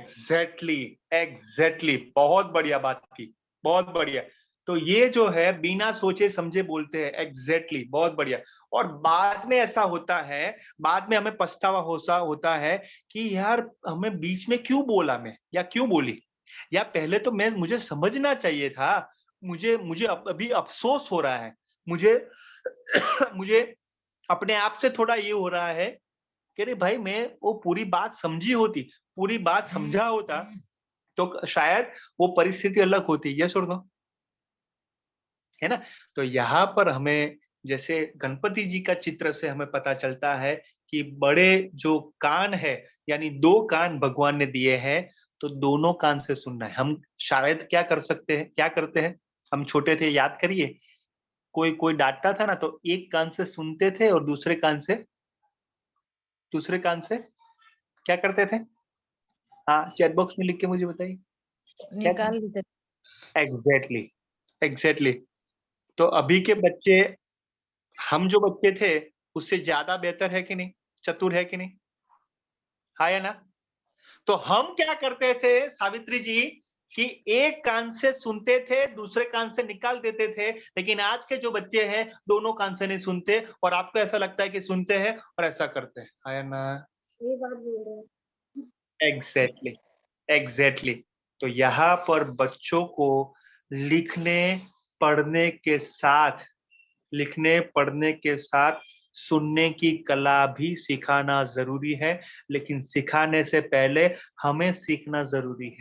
एग्जैक्टली, बहुत बढ़िया बात की, बहुत बढ़िया। तो ये जो है बिना सोचे समझे बोलते हैं, एग्जैक्टली, बहुत बढ़िया। और बाद में ऐसा होता है, बाद में हमें पछतावा होता है कि यार हमें बीच में क्यों बोला मैं, या क्यों बोली, या पहले तो मुझे समझना चाहिए था, मुझे अभी अफसोस हो रहा है, मुझे मुझे अपने आप से थोड़ा ये हो रहा है कि अरे भाई मैं वो पूरी बात समझी होती, पूरी बात समझा होता तो शायद वो परिस्थिति अलग होती, यस और नो? है ना? तो यहाँ पर हमें जैसे गणपति जी का चित्र से हमें पता चलता है कि बड़े जो कान है, यानी 2 कान भगवान ने दिए हैं, तो दोनों कान से सुनना है। हम शायद क्या कर सकते हैं, क्या करते हैं? हम छोटे थे, याद करिए, कोई डांटता था ना तो एक कान से सुनते थे और दूसरे कान से क्या करते थे? हाँ, चैट बॉक्स में लिख के मुझे बताइए। निकाल देते। Exactly, exactly. तो अभी के बच्चे, हम जो बच्चे थे उससे ज्यादा बेहतर है कि नहीं, चतुर है कि नहीं, हाँ या ना? तो हम क्या करते थे सावित्री जी कि एक कान से सुनते थे, दूसरे कान से निकाल देते थे, लेकिन आज के जो बच्चे हैं दोनों कान से नहीं सुनते और आपको ऐसा लगता है कि सुनते हैं और ऐसा करते हैं, हाँ या ना? ये बात बोल रहे हैं। Exactly, exactly. तो यहाँ पर बच्चों को लिखने पढ़ने के साथ सुनने की कला भी सिखाना जरूरी है, लेकिन सिखाने से पहले हमें सीखना जरूरी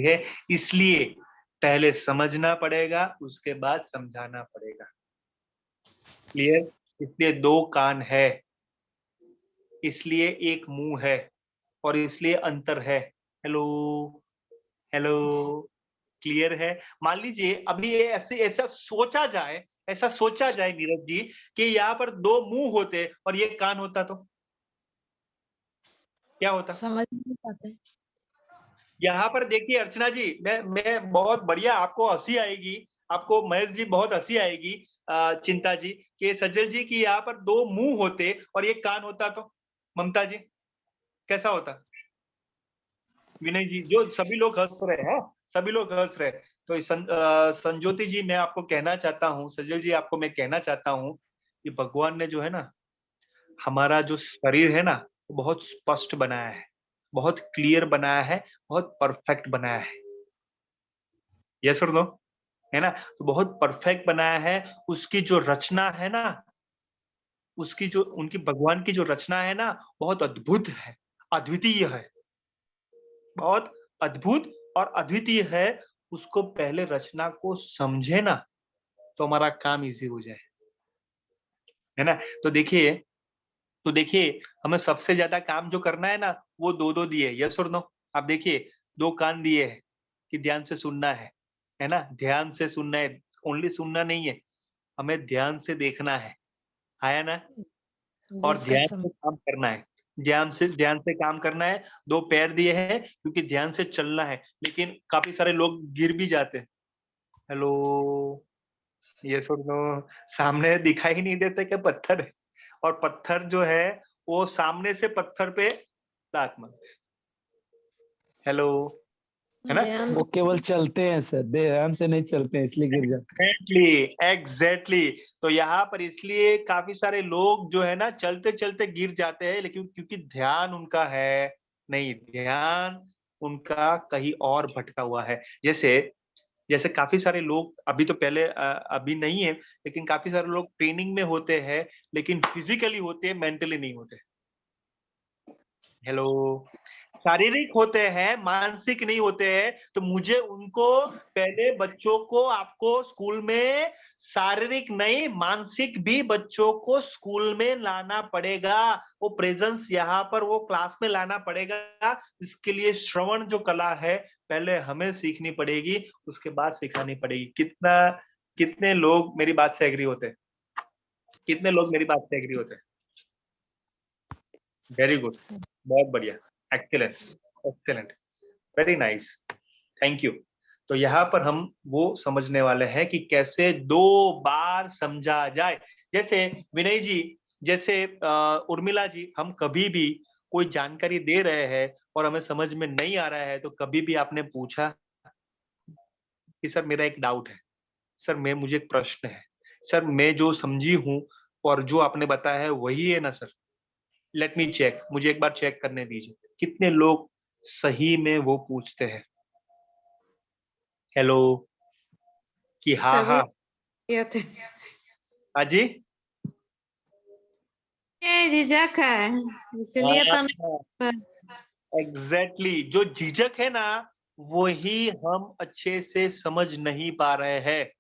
है, इसलिए पहले समझना पड़ेगा, उसके बाद समझाना पड़ेगा। क्लियर? इसलिए 2 कान है, इसलिए एक मुंह है और इसलिए अंतर है। हेलो, हेलो, क्लियर है? मान लीजिए अभी ये ऐसा सोचा जाए नीरज जी कि यहाँ पर 2 मुंह होते और ये कान होता तो क्या होता? समझ नहीं पाते। यहाँ पर देखिए अर्चना जी, मैं बहुत बढ़िया, आपको हंसी आएगी, आपको महेश जी बहुत हंसी आएगी, चिंता जी कि सजल जी की यहाँ पर 2 मुंह होते और ये कान होता तो ममता जी कैसा होता? विनय जी, जो सभी लोग हंस रहे हैं, सभी लोग हंस रहे हैं। तो संजोति जी मैं आपको कहना चाहता हूँ, सजल जी आपको मैं कहना चाहता हूँ कि भगवान ने जो है ना हमारा जो शरीर है ना वो बहुत स्पष्ट बनाया है, बहुत क्लियर बनाया है, बहुत परफेक्ट बनाया है। यस और नो? है ना? तो बहुत परफेक्ट बनाया है। उसकी जो रचना है ना, उसकी जो उनकी भगवान की जो रचना है ना बहुत अद्भुत है, अद्वितीय है, बहुत अद्भुत और अद्वितीय है। उसको पहले रचना को समझे ना तो हमारा काम इजी हो जाए, है ना? तो देखिए हमें सबसे ज्यादा काम जो करना है ना वो दो दो दिए। यस और नो? आप देखिए 2 कान दिए हैं कि ध्यान से सुनना है ना? ध्यान से सुनना है, ओनली सुनना नहीं है, हमें ध्यान से देखना है, आया ना? और ध्यान से काम करना है, ध्यान से काम करना है। 2 पैर दिए हैं क्योंकि ध्यान से चलना है, लेकिन काफी सारे लोग गिर भी जाते हैं। हेलो, ये सुन लो, सामने दिखाई नहीं देता क्या पत्थर है? और पत्थर जो है वो सामने से पत्थर पे लात मारते। हेलो, है ना? वो केवल चलते हैं सर, ध्यान से नहीं चलते हैं इसलिए गिर जाते एग्जैक्टली। तो यहाँ पर इसलिए काफी सारे लोग जो है ना चलते चलते गिर जाते हैं, लेकिन क्योंकि ध्यान उनका है नहीं, ध्यान उनका कहीं और भटका हुआ है। जैसे काफी सारे लोग अभी तो पहले अभी नहीं है, लेकिन काफी सारे लोग ट्रेनिंग में होते हैं लेकिन फिजिकली होते हैं, मेंटली नहीं होते। हेलो, शारीरिक होते हैं, मानसिक नहीं होते हैं। तो मुझे उनको पहले बच्चों को आपको स्कूल में शारीरिक नहीं मानसिक भी बच्चों को स्कूल में लाना पड़ेगा। वो प्रेजेंस यहाँ पर वो क्लास में लाना पड़ेगा। इसके लिए श्रवण जो कला है पहले हमें सीखनी पड़ेगी, उसके बाद सिखानी पड़ेगी। कितने लोग मेरी बात से एग्री होते हैं? कितने लोग मेरी बात से एग्री होते हैं? वेरी गुड, बहुत बढ़िया, excellent, excellent, very nice, thank you. तो यहाँ पर हम वो समझने वाले हैं कि कैसे 2 बार समझा जाए। जैसे विनय जी, जैसे उर्मिला जी, हम कभी भी कोई जानकारी दे रहे हैं और हमें समझ में नहीं आ रहा है तो कभी भी आपने पूछा कि सर मेरा एक डाउट है, सर मुझे एक प्रश्न है, सर मैं जो समझी हूँ और जो आपने बताया है वही है ना सर? लेट मी चेक, मुझे एक बार चेक करने दीजिए। कितने लोग सही में वो पूछते हैं? हेलो, कि हाँ हाँ हाँ जी, झिझक है इसलिए तो एग्जैक्टली। जो झिझक है ना वही हम अच्छे से समझ नहीं पा रहे हैं।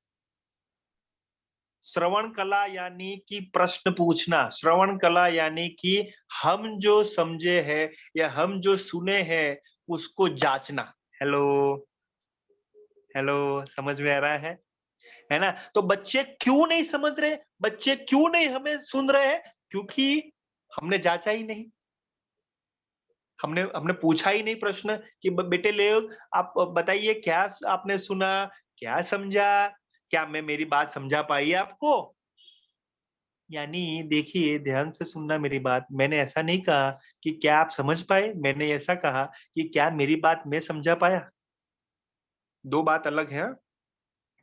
श्रवण कला यानी कि प्रश्न पूछना, श्रवण कला यानी कि हम जो समझे हैं या हम जो सुने हैं उसको जांचना। हेलो, हेलो, समझ में आ रहा है ना? तो बच्चे क्यों नहीं समझ रहे, बच्चे क्यों नहीं हमें सुन रहे हैं? क्योंकि हमने जांचा ही नहीं, हमने पूछा ही नहीं प्रश्न कि बेटे ले आप बताइए क्या आपने सुना, क्या समझा, क्या मैं मेरी बात समझा पाई आपको? यानी देखिए ध्यान से सुनना मेरी बात। मैंने ऐसा नहीं कहा कि क्या आप समझ पाए, मैंने ऐसा कहा कि क्या मेरी बात मैं समझा पाया। 2 बात अलग है।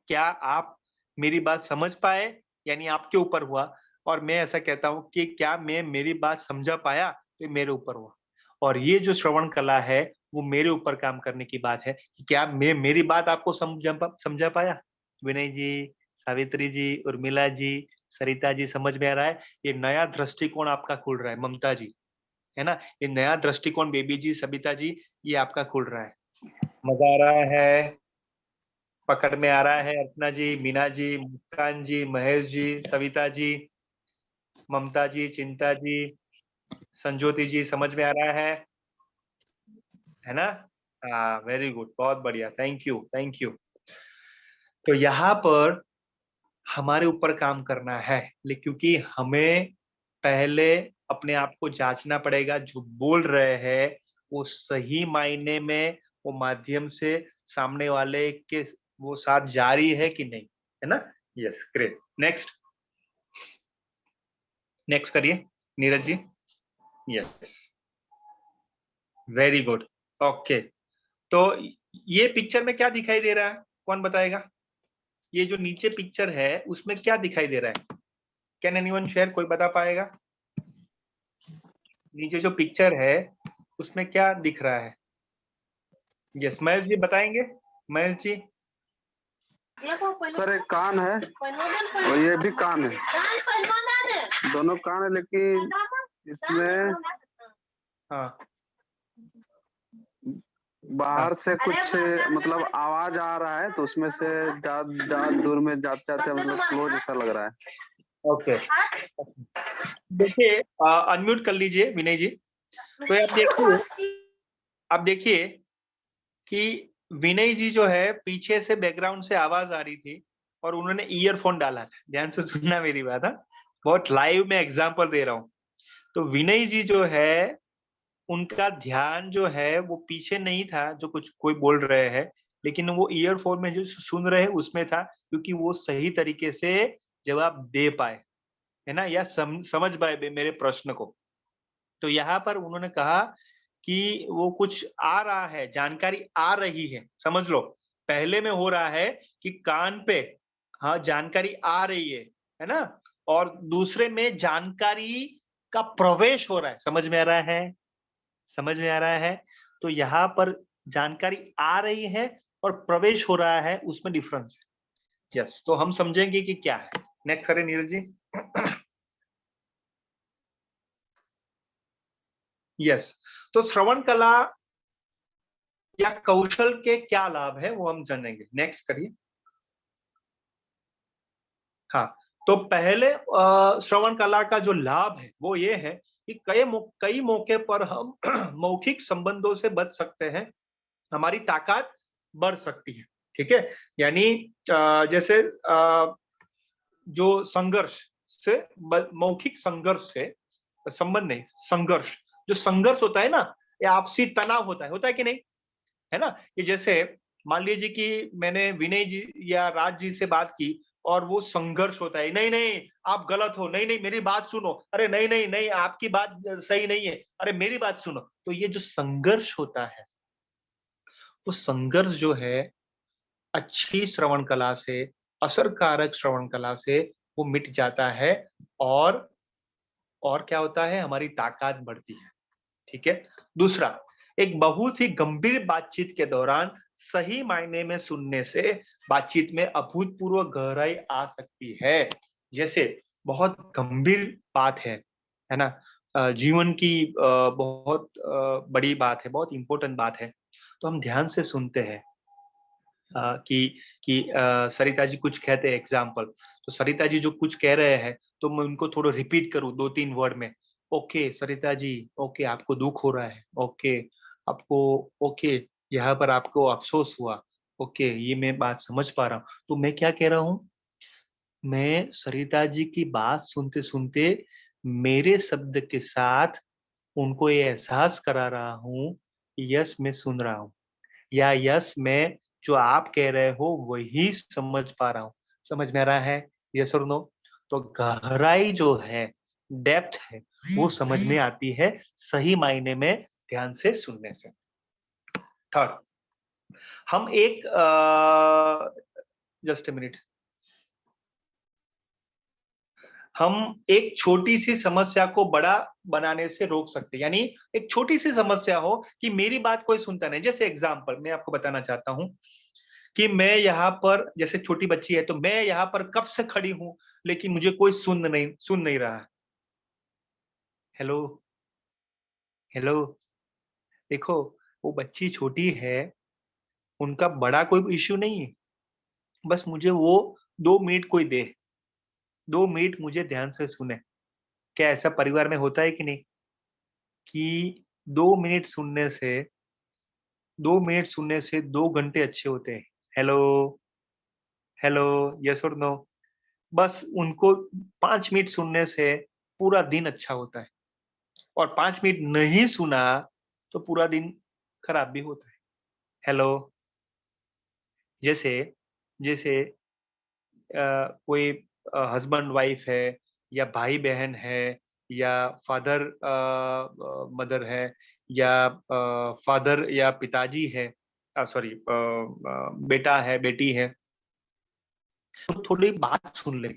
क्या आप मेरी बात समझ पाए यानी आपके ऊपर हुआ, और मैं ऐसा कहता हूं कि क्या मैं मेरी बात समझा पाया तो ये मेरे ऊपर हुआ। और ये जो श्रवण कला है वो मेरे ऊपर काम करने की बात है कि क्या मैं मेरी बात आपको समझा पाया? विनय जी, सावित्री जी, उर्मिला जी, सरिता जी, समझ में आ रहा है? ये नया दृष्टिकोण आपका खुल रहा है। ममता जी, है ना, ये नया दृष्टिकोण बेबी जी, सबिता जी, ये आपका खुल रहा है। मजा आ रहा है, पकड़ में आ रहा है? अर्चना जी, मीना जी, मुस्कान जी, महेश जी, सविता जी, ममता जी, चिंता जी, संजोति जी, समझ में आ रहा है ना? हाँ, वेरी गुड, बहुत बढ़िया, थैंक यू, थैंक यू। तो यहाँ पर हमारे ऊपर काम करना है, लेकिन क्योंकि हमें पहले अपने आप को जांचना पड़ेगा, जो बोल रहे हैं वो सही मायने में वो माध्यम से सामने वाले के वो साथ जारी है कि नहीं, है ना? Yes, great. नेक्स्ट, नेक्स्ट करिए Neeraj ji. Yes, very good, okay. तो ये पिक्चर में क्या दिखाई दे रहा है, कौन बताएगा? ये जो नीचे पिक्चर है उसमें क्या दिखाई दे रहा है? Can anyone share? कोई बता पाएगा? नीचे जो पिक्चर है उसमें क्या दिख रहा है? यस, महेश जी बताएंगे? महेश जी। सर एक कान है और ये भी कान है, दोनों कान है, लेकिन इसमें हाँ, बाहर से कुछ मतलब आवाज आ रहा है, तो उसमें से ज्यादा दूर में जाते जाते मतलब स्लो जैसा लग रहा है। ओके। देखिए, अनम्यूट कर लीजिए विनय जी। तो आप देखिए कि विनय जी जो है पीछे से बैकग्राउंड से आवाज आ रही थी और उन्होंने ईयरफोन डाला था। ध्यान से सुनना मेरी बात, हाँ, बहुत लाइव में एग्जांपल दे रहा हूँ। तो विनय जी जो है उनका ध्यान जो है वो पीछे नहीं था जो कुछ कोई बोल रहे हैं, लेकिन वो ईयरफोन में जो सुन रहे हैं उसमें था, क्योंकि वो सही तरीके से जवाब दे पाए, है ना, या समझ पाए मेरे प्रश्न को। तो यहाँ पर उन्होंने कहा कि वो कुछ आ रहा है, जानकारी आ रही है, समझ लो। पहले में हो रहा है कि कान पे हाँ जानकारी आ रही है ना, और दूसरे में जानकारी का प्रवेश हो रहा है। समझ में आ रहा है? समझ में आ रहा है? तो यहाँ पर जानकारी आ रही है और प्रवेश हो रहा है, उसमें डिफरेंस है। यस, तो हम समझेंगे कि क्या है। नेक्स्ट करें नीरज जी। यस, तो श्रवण कला या कौशल के क्या लाभ है वो हम जानेंगे। नेक्स्ट करिए। हाँ, तो पहले श्रवण कला का जो लाभ है वो ये है कि कई मौके पर हम मौखिक संबंधों से बच सकते हैं, हमारी ताकत बढ़ सकती है। ठीक है, यानी जैसे जो संघर्ष से मौखिक संघर्ष से संबंध नहीं, संघर्ष, जो संघर्ष होता है ना, ये आपसी तनाव होता है कि नहीं, है ना। कि जैसे मान लीजिए कि मैंने विनय जी या राज जी से बात की और वो संघर्ष होता है, नहीं नहीं आप गलत हो, नहीं नहीं मेरी बात सुनो, अरे नहीं नहीं नहीं आपकी बात सही नहीं है, अरे मेरी बात सुनो। तो ये जो संघर्ष होता है, वो संघर्ष जो है अच्छी श्रवण कला से, असरकारक श्रवण कला से वो मिट जाता है, और क्या होता है, हमारी ताकत बढ़ती है। ठीक है। दूसरा, एक बहुत ही गंभीर बातचीत के दौरान सही मायने में सुनने से बातचीत में अभूतपूर्व गहराई आ सकती है। जैसे बहुत गंभीर बात है ना, जीवन की बहुत बड़ी बात है, बहुत इंपॉर्टेंट बात है, तो हम ध्यान से सुनते हैं कि सरिता जी कुछ कहते हैं, एग्जाम्पल, तो सरिता जी जो कुछ कह रहे हैं तो मैं उनको थोड़ा रिपीट करूं 2-3 वर्ड में। ओके सरिता जी, ओके आपको दुख हो रहा है, ओके आपको, ओके यहाँ पर आपको अफसोस हुआ, ओके ये मैं बात समझ पा रहा हूँ। तो मैं क्या कह रहा हूँ, मैं सरिता जी की बात सुनते सुनते मेरे शब्द के साथ उनको ये एहसास करा रहा हूँ, यस मैं सुन रहा हूँ, या यस मैं जो आप कह रहे हो वही समझ पा रहा हूँ। समझ में आ रहा है? यस और नो? तो गहराई जो है, डेप्थ है, वो समझ में आती है सही मायने में ध्यान से सुनने से। थर्ड, हम एक जस्ट ए मिनट, हम एक छोटी सी समस्या को बड़ा बनाने से रोक सकते हैं। यानी एक छोटी सी समस्या हो कि मेरी बात कोई सुनता नहीं, जैसे एग्जाम्पल मैं आपको बताना चाहता हूं कि मैं यहाँ पर, जैसे छोटी बच्ची है, तो मैं यहाँ पर कब से खड़ी हूं लेकिन मुझे कोई सुन नहीं रहा है। हेलो हेलो, देखो वो बच्ची छोटी है, उनका बड़ा कोई इश्यू नहीं है, बस मुझे वो 2 मिनट कोई दे, 2 मिनट मुझे ध्यान से सुने। क्या ऐसा परिवार में होता है कि नहीं, कि 2 मिनट सुनने से 2 मिनट सुनने से 2 घंटे अच्छे होते हैं। हेलो हेलो, यस और नो? बस उनको 5 मिनट सुनने से पूरा दिन अच्छा होता है, और 5 मिनट नहीं सुना तो पूरा दिन खराब भी होता है। हेलो, जैसे जैसे कोई हस्बैंड वाइफ है, या भाई बहन है, या फादर मदर है, या फादर या पिताजी है, सॉरी बेटा है बेटी है, तो थोड़ी बात सुन ले,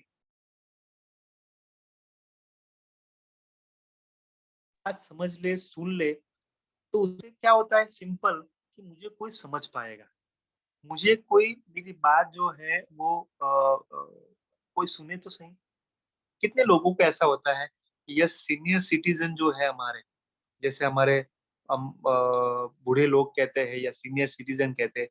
बात समझ ले, सुन ले, तो उससे क्या होता है सिंपल, कि मुझे कोई समझ पाएगा, मुझे कोई मेरी बात जो है वो कोई सुने तो सही। कितने लोगों को ऐसा होता है कि ये सीनियर सिटीजन जो है हमारे, जैसे हमारे हम बूढ़े लोग कहते हैं या सीनियर सिटीजन कहते हैं,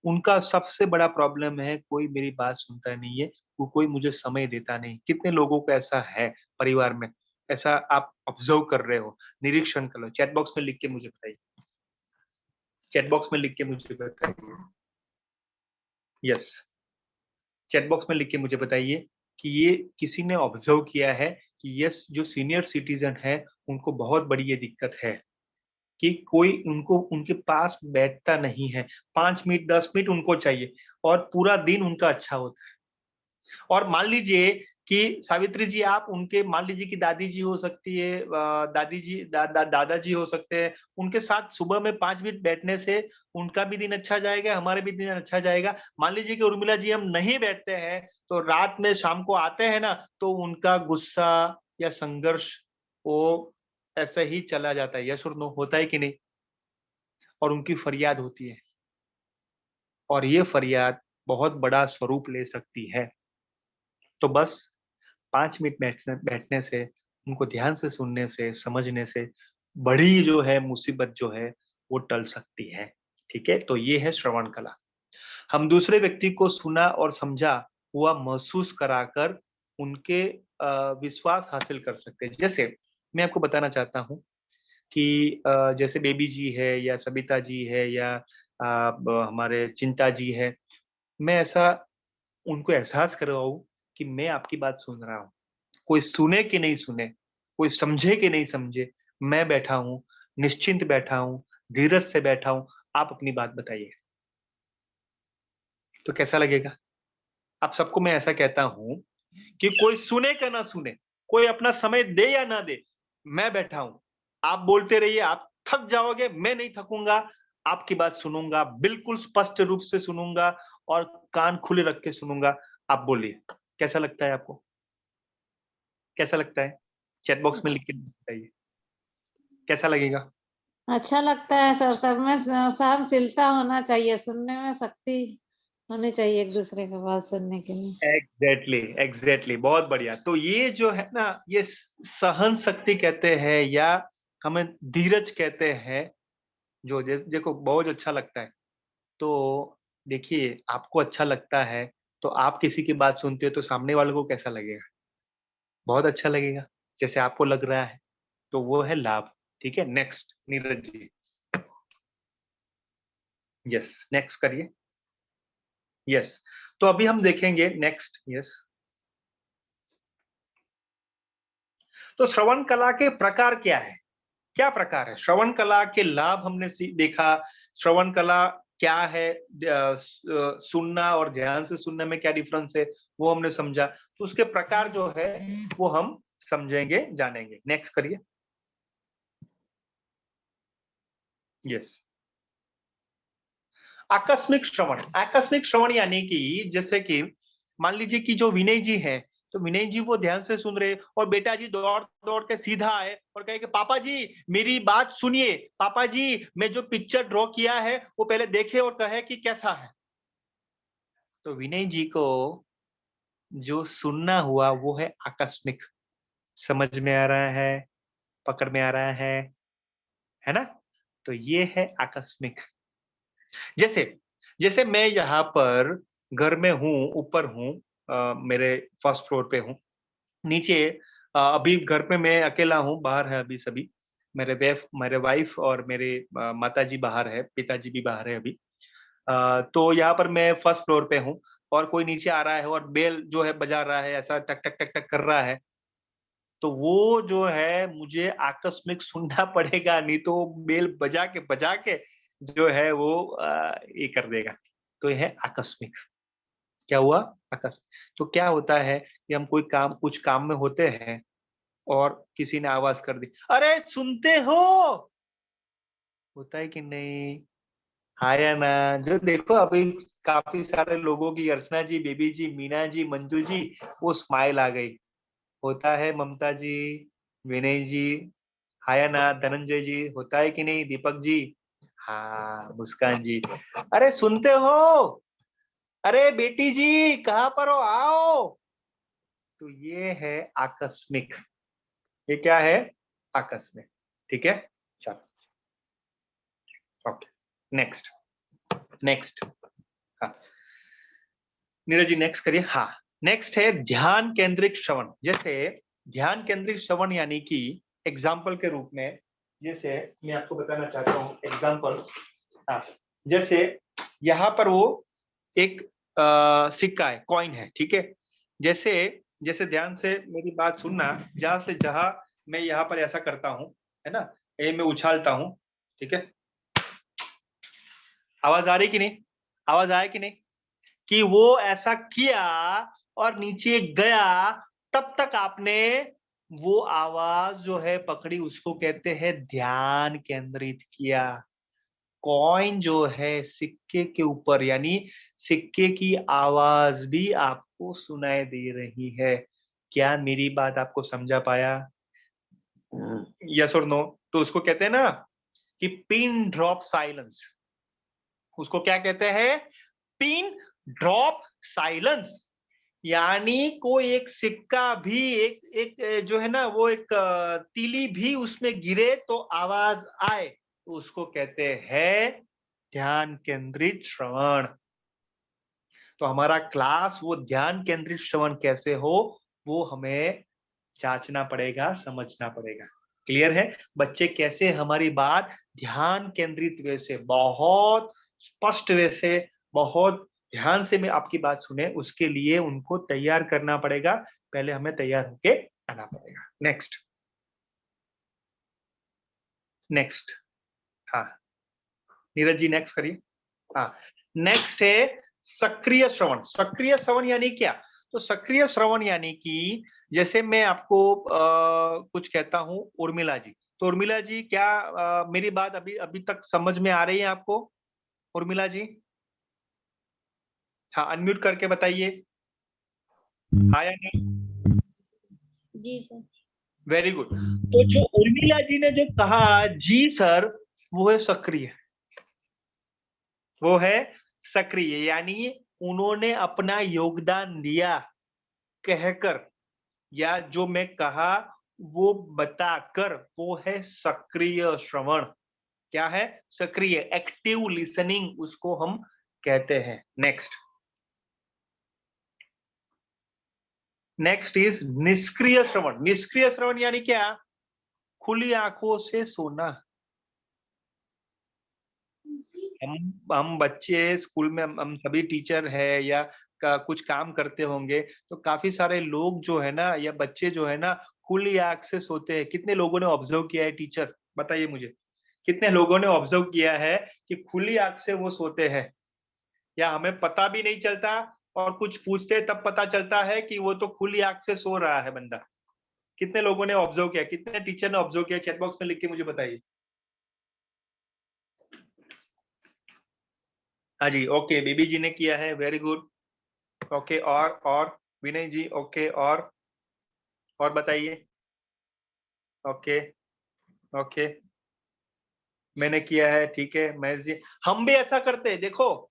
उनका सबसे बड़ा प्रॉब्लम है कोई मेरी बात सुनता नहीं है, वो कोई मुझे समय देता नहीं। कितने लोगों को ऐसा है परिवार में, ऐसा आप ऑब्जर्व कर रहे हो, निरीक्षण कर लो, चैट बॉक्स में लिख के मुझे बताइए, चैट बॉक्स में लिख के मुझे बताइए, यस, चैट बॉक्स में लिख के मुझे बताइए कि ये किसी ने ऑब्जर्व किया है कि यस जो सीनियर सिटीजन है उनको बहुत बड़ी ये दिक्कत है कि कोई उनको उनके पास बैठता नहीं है, 5 मिनट 10 मिनट उनको चाहिए और पूरा दिन उनका अच्छा होता है। और मान लीजिए कि सावित्री जी आप उनके, मान लीजिए कि दादी जी हो सकती है, दादी जी दादाजी हो सकते हैं, उनके साथ सुबह में 5 मिनट बैठने से उनका भी दिन अच्छा जाएगा, हमारे भी दिन अच्छा जाएगा। मान लीजिए कि उर्मिला जी हम नहीं बैठते हैं तो रात में शाम को आते हैं ना, तो उनका गुस्सा या संघर्ष वो ऐसे ही चला जाता है, यस और नो, होता है कि नहीं? और उनकी फरियाद होती है और ये फरियाद बहुत बड़ा स्वरूप ले सकती है। तो बस 5 मिनट बैठने से, उनको ध्यान से सुनने से, समझने से बड़ी जो है मुसीबत जो है वो टल सकती है। ठीक है, तो ये है श्रवण कला। हम दूसरे व्यक्ति को सुना और समझा हुआ महसूस कराकर उनके विश्वास हासिल कर सकते हैं। जैसे मैं आपको बताना चाहता हूँ कि जैसे बेबी जी है या सबिता जी है या हमारे चिंता जी है, मैं ऐसा उनको एहसास करवाऊं कि मैं आपकी बात सुन रहा हूँ, कोई सुने कि नहीं सुने, कोई समझे कि नहीं समझे, मैं बैठा हूँ, निश्चिंत बैठा हूँ, धीरज से बैठा हूँ, आप अपनी बात बताइए। तो कैसा लगेगा? आप सबको मैं ऐसा कहता हूँ कि कोई सुने का ना सुने, कोई अपना समय दे या ना दे, मैं बैठा हूँ, आप बोलते रहिए, आप थक जाओगे, मैं नहीं थकूंगा, आपकी बात सुनूंगा, बिल्कुल स्पष्ट रूप से सुनूंगा और कान खुले रख के सुनूंगा। आप बोलिए, कैसा लगता है आपको? कैसा लगता है? चैट बॉक्स में लिख के बताइए, कैसा लगेगा? अच्छा लगता है सर, सब में सहनशीलता होना चाहिए, सुनने में शक्ति होनी चाहिए एक दूसरे की बात सुनने के लिए। एग्जैक्टली, बहुत बढ़िया। तो ये जो है ना, ये सहन शक्ति कहते हैं या हमें धीरज कहते हैं, जो देखो बहुत अच्छा लगता है। तो देखिए, आपको अच्छा लगता है तो आप किसी की बात सुनते हो तो सामने वालों को कैसा लगेगा? बहुत अच्छा लगेगा, जैसे आपको लग रहा है, तो वो है लाभ। ठीक है, next Neeraj ji, yes next करिए, यस। तो अभी हम देखेंगे नेक्स्ट, यस। तो श्रवण कला के प्रकार क्या है? क्या प्रकार है श्रवण कला के? लाभ हमने देखा, श्रवण कला क्या है, सुनना और ध्यान से सुनने में क्या डिफरेंस है वो हमने समझा। तो उसके प्रकार जो है वो हम समझेंगे, जानेंगे। नेक्स्ट करिए, यस। आकस्मिक श्रवण, आकस्मिक श्रवण यानी कि जैसे कि मान लीजिए कि जो विनय जी है, तो विनय जी वो ध्यान से सुन रहे और बेटा जी दौड़ दौड़ के सीधा आए और कहे कि पापा जी मेरी बात सुनिए, पापा जी मैं जो पिक्चर ड्रॉ किया है वो पहले देखे और कहे कि कैसा है। तो विनय जी को जो सुनना हुआ वो है आकस्मिक, समझ में आ रहा है, पकड़ में आ रहा है ना? तो ये है आकस्मिक। जैसे जैसे मैं यहाँ पर घर में हूँ, ऊपर हूँ, मेरे फर्स्ट फ्लोर पे हूँ, नीचे अभी घर पे मैं अकेला हूँ, बाहर है अभी सभी, मेरे वाइफ और मेरे माताजी बाहर है, पिताजी भी बाहर है अभी। तो यहाँ पर मैं फर्स्ट फ्लोर पे हूँ और कोई नीचे आ रहा है और बेल जो है बजा रहा है, ऐसा टक टक टक टक कर रहा है, तो वो जो है मुझे आकस्मिक सुनना पड़ेगा, नहीं तो बेल बजा के जो है वो ये कर देगा। तो ये है आकस्मिक। क्या हुआ? आकस्मिक। तो क्या होता है कि हम कुछ काम में होते हैं और किसी ने आवाज कर दी, अरे सुनते हो? होता है कि नहीं? आया ना? जो देखो अभी काफी सारे लोगों की, अर्चना जी, बेबी जी, मीना जी, मंजू जी, वो स्माइल आ गई। होता है ममता जी, विनय जी, हाया ना धनंजय जी, होता है कि नहीं? दीपक जी, हाँ मुस्कान जी, अरे सुनते हो? अरे बेटी जी कहाँ पर हो, आओ। तो ये है आकस्मिक, ये क्या है? आकस्मिक। ठीक है, चलो ओके, नेक्स्ट नेक्स्ट। हाँ नीरज जी नेक्स्ट करिए। हाँ नेक्स्ट है ध्यान केंद्रित श्रवण। जैसे ध्यान केंद्रित श्रवण यानी कि एग्जाम्पल के रूप में, जैसे मैं आपको बताना चाहता हूँ एग्जाम्पल। जैसे यहाँ पर वो एक सिक्का है, कॉइन है, ठीक है। जैसे जैसे ध्यान से मेरी बात सुनना, जहां से जहां मैं यहाँ पर ऐसा करता हूँ, है ना, ये मैं उछालता हूँ, ठीक है। आवाज आ रही कि नहीं? आवाज आया कि नहीं? कि वो ऐसा किया और नीचे गया, तब तक आपने वो आवाज जो है पकड़ी, उसको कहते हैं ध्यान केंद्रित किया। कॉइन जो है सिक्के के ऊपर, यानी सिक्के की आवाज भी आपको सुनाई दे रही है। क्या मेरी बात आपको समझा पाया? यस और नो? तो उसको कहते हैं ना कि पिन ड्रॉप साइलेंस। उसको क्या कहते हैं? Pin drop silence. यानी कोई एक सिक्का भी, एक जो है ना, वो एक तीली भी उसमें गिरे तो आवाज आए, तो उसको कहते हैं ध्यान केंद्रित श्रवण। तो हमारा क्लास वो ध्यान केंद्रित श्रवण कैसे हो, वो हमें जांचना पड़ेगा, समझना पड़ेगा। क्लियर है बच्चे? कैसे हमारी बात ध्यान केंद्रित वे से, बहुत स्पष्ट वे से, बहुत ध्यान से में आपकी बात सुने, उसके लिए उनको तैयार करना पड़ेगा। पहले हमें तैयार होके आना पड़ेगा। Next next. हाँ नीरज जी नेक्स्ट करिए। हाँ नेक्स्ट है सक्रिय श्रवण। सक्रिय श्रवण यानी क्या? तो सक्रिय श्रवण यानी कि जैसे मैं आपको कुछ कहता हूं, उर्मिला जी, तो उर्मिला जी क्या मेरी बात अभी अभी तक समझ में आ रही है आपको? उर्मिला जी हाँ अनम्यूट करके बताइए हाँ या नहीं। जी सर। Very good. तो जो उर्मिला जी ने जो कहा जी सर, वो है सक्रिय, वो है सक्रिय, यानी उन्होंने अपना योगदान दिया कहकर, या जो मैं कहा वो बताकर, वो है सक्रिय श्रवण। क्या है? सक्रिय, एक्टिव लिसनिंग उसको हम कहते हैं। नेक्स्ट नेक्स्ट इज निष्क्रिय श्रवण। निष्क्रिय श्रवण यानी क्या? खुली आंखों से सोना। हम बच्चे स्कूल में, हम सभी टीचर है या कुछ काम करते होंगे, तो काफी सारे लोग जो है ना, या बच्चे जो है ना, खुली आंख से सोते हैं। कितने लोगों ने ऑब्जर्व किया है? टीचर बताइए मुझे, कितने लोगों ने ऑब्जर्व किया है कि खुली आंख से वो सोते हैं, या हमें पता भी नहीं चलता और कुछ पूछते तब पता चलता है कि वो तो खुली आंख से सो रहा है बंदा? कितने लोगों ने ऑब्जर्व किया? कितने टीचर ने ऑब्जर्व किया? चैट बॉक्स में लिख के मुझे बताइए। हाँ जी, ओके, बीबी जी ने किया है, वेरी गुड। ओके, और विनय जी, ओके, और बताइए। ओके ओके, मैंने किया है, ठीक है। महेश जी, हम भी ऐसा करते हैं। देखो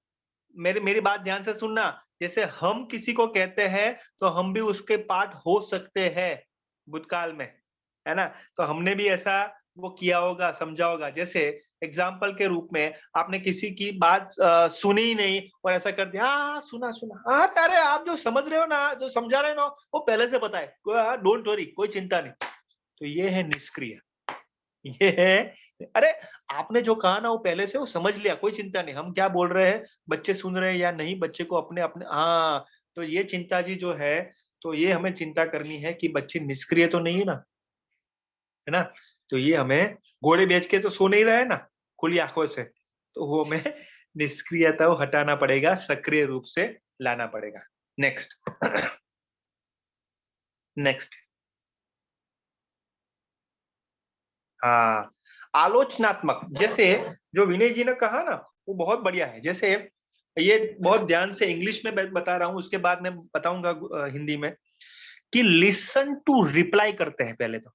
मेरी बात ध्यान से सुनना। जैसे हम किसी को कहते हैं तो हम भी उसके पार्ट हो सकते हैं भूतकाल में, है ना। तो हमने भी ऐसा वो किया होगा, समझा होगा। जैसे एग्जाम्पल के रूप में आपने किसी की बात सुनी ही नहीं और ऐसा कर दिया, हाँ सुना सुना, हाँ अरे आप जो समझ रहे हो ना, जो समझा रहे हो ना, वो पहले से पता है, डोंट वरी, कोई चिंता नहीं। तो ये है निष्क्रिय। ये है, अरे आपने जो कहा ना वो पहले से वो समझ लिया, कोई चिंता नहीं, हम क्या बोल रहे हैं, बच्चे सुन रहे हैं या नहीं, बच्चे को अपने अपने, हाँ। तो ये चिंता जी जो है, तो ये हमें चिंता करनी है कि बच्चे निष्क्रिय तो नहीं है ना, है ना। तो ये हमें घोड़े बेच के तो सो नहीं रहे ना खुली आंखों से, तो वो हमें निष्क्रियता को हटाना पड़ेगा, सक्रिय रूप से लाना पड़ेगा। Next next. हाँ आलोचनात्मक, जैसे जो विनय जी ने कहा ना, वो बहुत बढ़िया है। जैसे ये बहुत ध्यान से इंग्लिश में बता रहा हूँ, उसके बाद मैं बताऊंगा हिंदी में, कि लिसन टू रिप्लाई करते हैं पहले तो,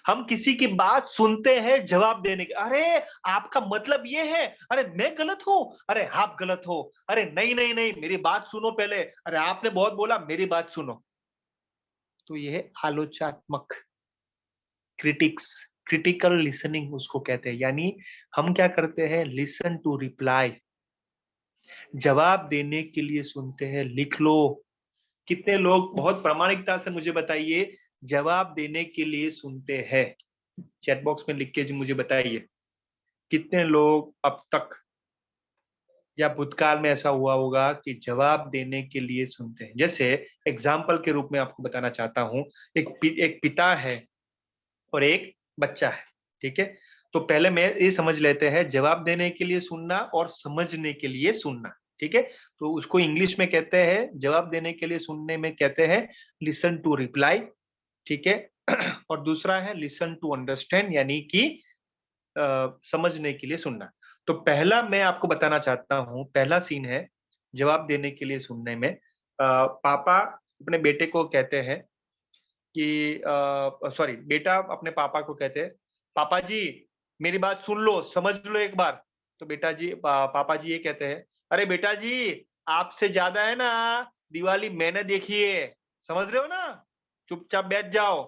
हम किसी की बात सुनते हैं जवाब देने के, अरे आपका मतलब ये है, अरे मैं गलत हूं, अरे आप गलत हो, अरे नहीं नहीं नहीं मेरी बात सुनो पहले, अरे आपने बहुत बोला मेरी बात सुनो। तो ये है आलोचनात्मक, क्रिटिकल लिसनिंग उसको कहते हैं। यानी हम क्या करते हैं, लिसन टू रिप्लाई, जवाब देने के लिए सुनते हैं। लिख लो, कितने लोग बहुत प्रामाणिकता से मुझे बताइए जवाब देने के लिए सुनते हैं। चैट बॉक्स में लिख के जी मुझे बताइए कितने लोग अब तक या भूतकाल में ऐसा हुआ होगा कि जवाब देने के लिए सुनते हैं। जैसे एग्जाम्पल के रूप में आपको बताना चाहता हूं, एक पिता है और एक बच्चा है, ठीक है। तो पहले मैं ये समझ लेते हैं जवाब देने के लिए सुनना और समझने के लिए सुनना, ठीक है। तो उसको इंग्लिश में कहते हैं, जवाब देने के लिए सुनने में कहते हैं लिसन टू रिप्लाई, ठीक है। और दूसरा है लिसन टू अंडरस्टैंड, यानी कि समझने के लिए सुनना। तो पहला मैं आपको बताना चाहता हूं, पहला सीन है जवाब देने के लिए सुनने में। पापा अपने बेटे को कहते हैं कि सॉरी, बेटा अपने पापा को कहते हैं, पापा जी मेरी बात सुन लो, समझ लो एक बार। तो पापा जी ये कहते हैं, अरे बेटा जी आपसे ज्यादा है ना दिवाली मैंने देखी है, समझ रहे हो ना, चुपचाप बैठ जाओ।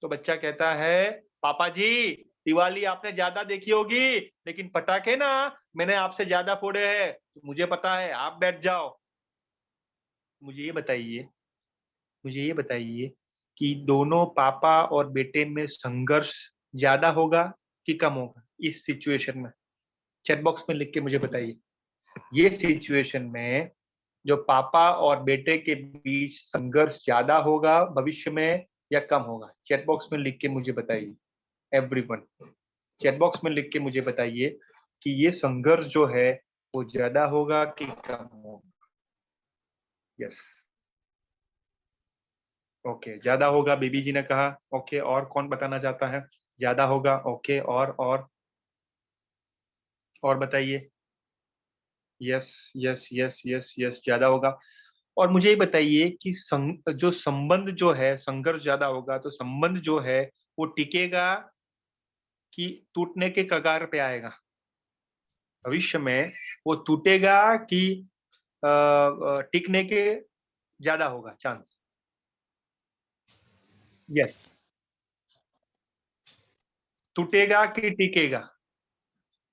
तो बच्चा कहता है, पापा जी दिवाली आपने ज्यादा देखी होगी, लेकिन पटाखे ना मैंने आपसे ज्यादा फोड़े हैं, तो मुझे पता है, आप बैठ जाओ। मुझे ये बताइए कि दोनों पापा और बेटे में संघर्ष ज्यादा होगा कि कम होगा इस सिचुएशन में? चैट बॉक्स में लिख के मुझे बताइए, ये सिचुएशन में जो पापा और बेटे के बीच संघर्ष ज्यादा होगा भविष्य में या कम होगा? चैट बॉक्स में लिख के मुझे बताइए एवरीवन, चैट बॉक्स में लिख के मुझे बताइए कि ये संघर्ष जो है वो ज्यादा होगा कि कम होगा? यस, ओके, ज्यादा होगा बेबी जी ने कहा। ओके, और कौन बताना चाहता है? ज्यादा होगा, ओके, और बताइए। Yes yes yes yes yes, ज्यादा होगा। और मुझे ये बताइए कि जो संबंध जो है, संघर्ष ज्यादा होगा तो संबंध जो है वो टिकेगा कि टूटने के कगार पे आएगा? भविष्य में वो टूटेगा कि टिकने के ज्यादा होगा चांस? यस, टूटेगा कि टिकेगा?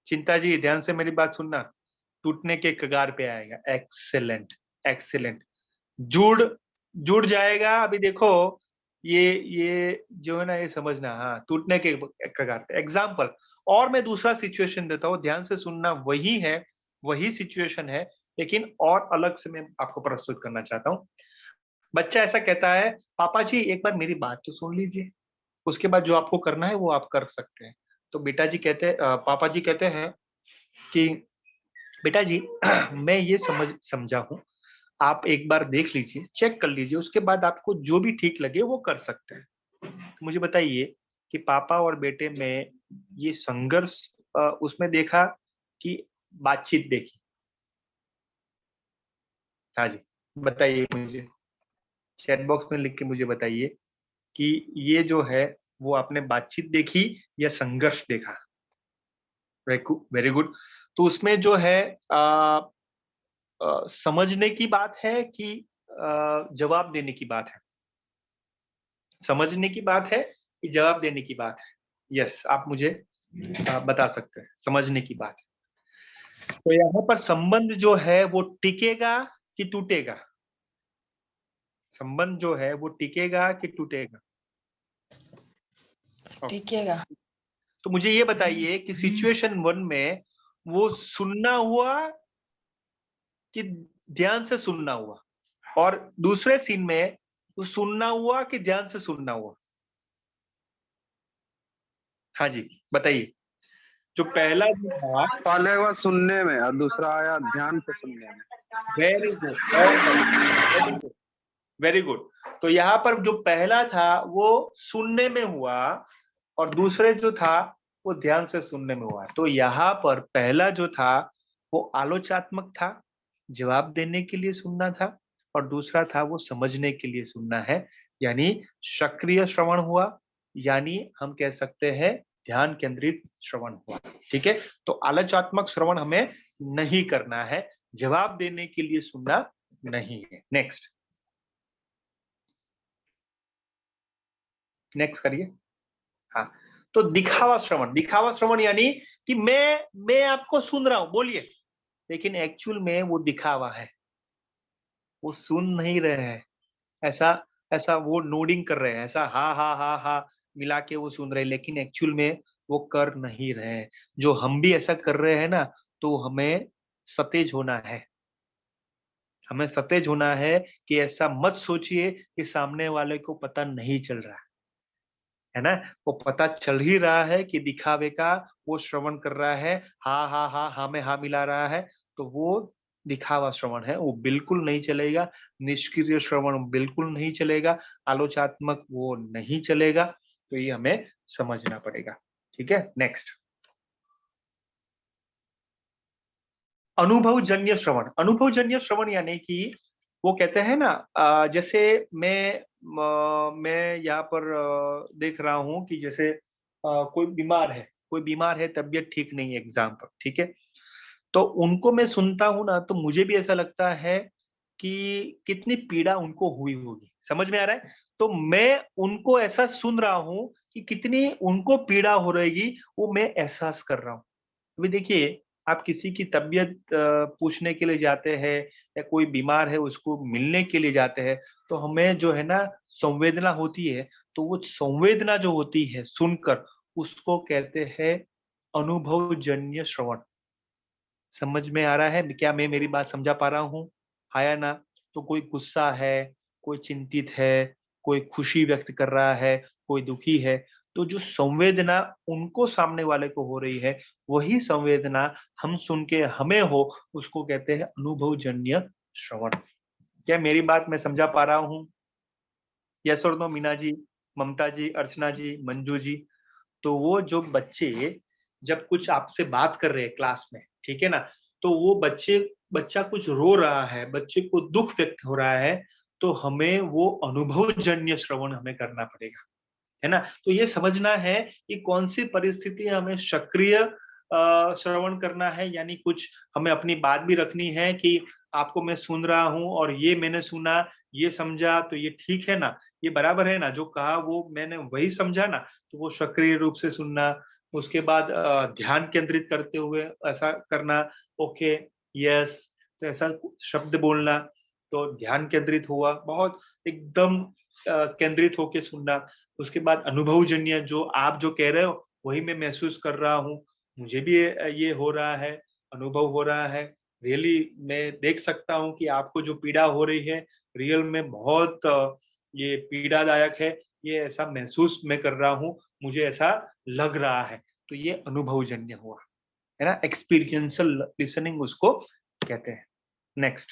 चिंता जी ध्यान से मेरी बात सुनना, टूटने के कगार पे आएगा। एक्सेलेंट एक्सेलेंट, जुड़ जाएगा। अभी देखो ये जो है ना, ये समझना, हाँ, टूटने के कगार पे। एग्जाम्पल और मैं दूसरा सिचुएशन देता हूँ, ध्यान से सुनना, वही है, वही सिचुएशन है, लेकिन और अलग से मैं आपको प्रस्तुत करना चाहता हूँ। बच्चा ऐसा कहता है, पापा जी एक बार मेरी बात तो सुन लीजिए, उसके बाद जो आपको करना है वो आप कर सकते हैं। तो पापा जी कहते हैं कि बेटा जी मैं ये समझा हूं, आप एक बार देख लीजिए, चेक कर लीजिए, उसके बाद आपको जो भी ठीक लगे वो कर सकते हैं। तो मुझे बताइए कि पापा और बेटे में ये संघर्ष उसमें देखा कि बातचीत देखी? हाँ जी, बताइए मुझे, चैट बॉक्स में लिख के मुझे बताइए कि ये जो है वो आपने बातचीत देखी या संघर्ष देखा? Very good. तो उसमें जो है समझने की बात है कि जवाब देने की बात है? समझने की बात है कि जवाब देने की बात है? यस, आप मुझे बता सकते हैं, समझने की बात है। तो यहाँ पर संबंध जो है वो टिकेगा कि टूटेगा? संबंध जो है वो टिकेगा कि टूटेगा? टिकेगा। तो मुझे ये बताइए कि सिचुएशन 1 में वो सुनना हुआ कि ध्यान से सुनना हुआ, और दूसरे सीन में वो सुनना हुआ कि ध्यान से सुनना हुआ? हाँ जी, बताइए। जो पहला जो था, पहले हुआ सुनने में और दूसरा आया ध्यान से सुनने में। Very good, very good. तो यहाँ पर जो पहला था वो सुनने में हुआ और दूसरे जो था वो ध्यान से सुनने में हुआ। तो यहाँ पर पहला जो था वो आलोचनात्मक था, जवाब देने के लिए सुनना था, और दूसरा था वो समझने के लिए सुनना है, यानी सक्रिय श्रवण हुआ यानी हम कह सकते हैं ध्यान केंद्रित श्रवण हुआ। ठीक है, तो आलोचनात्मक श्रवण हमें नहीं करना है, जवाब देने के लिए सुनना नहीं है। नेक्स्ट करिए। हाँ, तो दिखावा श्रवण यानी कि मैं आपको सुन रहा हूं, बोलिए, लेकिन एक्चुअल में वो दिखावा है, वो सुन नहीं रहे हैं, ऐसा वो नोडिंग कर रहे हैं, ऐसा हा मिला के वो सुन रहे हैं, लेकिन एक्चुअल में वो कर नहीं रहे हैं। जो हम भी ऐसा कर रहे हैं ना, तो हमें सतेज होना है, कि ऐसा मत सोचिए कि सामने वाले को पता नहीं चल रहा है ना, वो पता चल ही रहा है कि दिखावे का वो श्रवण कर रहा है, हा में हा मिला रहा है, तो वो दिखावा श्रवण है, वो बिल्कुल नहीं चलेगा। निष्क्रिय श्रवण बिल्कुल नहीं चलेगा, आलोचनात्मक वो नहीं चलेगा, तो ये हमें समझना पड़ेगा। ठीक है, नेक्स्ट अनुभवजन्य श्रवण यानी कि वो कहते हैं ना, जैसे मैं यहाँ पर देख रहा हूं कि जैसे कोई बीमार है, तबीयत ठीक नहीं है एग्जाम्पल, ठीक है, तो उनको मैं सुनता हूं ना, तो मुझे भी ऐसा लगता है कि कितनी पीड़ा उनको हुई होगी, समझ में आ रहा है, तो मैं उनको ऐसा सुन रहा हूं कि कितनी उनको पीड़ा हो रहेगी, वो मैं एहसास कर रहा हूं। अभी देखिए, आप किसी की तबीयत पूछने के लिए जाते हैं या कोई बीमार है उसको मिलने के लिए जाते हैं, तो हमें जो है ना संवेदना होती है, तो वो संवेदना जो होती है सुनकर, उसको कहते हैं अनुभवजन्य श्रवण। समझ में आ रहा है क्या? मैं मेरी बात समझा पा रहा हूँ, आया ना? तो कोई गुस्सा है, कोई चिंतित है, कोई खुशी व्यक्त कर रहा है, कोई दुखी है, तो जो संवेदना उनको सामने वाले को हो रही है, वही संवेदना हम सुन के हमें हो, उसको कहते हैं अनुभवजन्य श्रवण। क्या मेरी बात मैं समझा पा रहा हूँ? यस और नो? मीना जी, ममता जी, अर्चना जी, मंजू जी। तो वो जो बच्चे जब कुछ आपसे बात कर रहे हैं क्लास में, ठीक है ना, तो वो बच्चा कुछ रो रहा है, बच्चे को दुख व्यक्त हो रहा है, तो हमें वो अनुभवजन्य श्रवण हमें करना पड़ेगा, है ना? तो ये समझना है कि कौन सी परिस्थिति हमें सक्रिय श्रवण करना है, यानी कुछ हमें अपनी बात भी रखनी है कि आपको मैं सुन रहा हूँ और ये मैंने सुना, ये समझा, तो ये ठीक है ना, ये बराबर है ना, जो कहा वो मैंने वही समझा ना, तो वो सक्रिय रूप से सुनना। उसके बाद ध्यान केंद्रित करते हुए ऐसा करना, ओके, यस, तो ऐसा शब्द बोलना, तो ध्यान केंद्रित हुआ, बहुत एकदम केंद्रित होके सुनना। उसके बाद अनुभवजन्य, जो आप जो कह रहे हो वही मैं महसूस कर रहा हूँ, मुझे भी ये हो रहा है, अनुभव हो रहा है, रियली मैं देख सकता हूँ कि आपको जो पीड़ा हो रही है रियल में बहुत ये पीड़ादायक है, ये ऐसा महसूस मैं कर रहा हूँ, मुझे ऐसा लग रहा है, तो ये अनुभवजन्य हुआ, है ना, एक्सपीरियंशियल लिसनिंग उसको कहते हैं। नेक्स्ट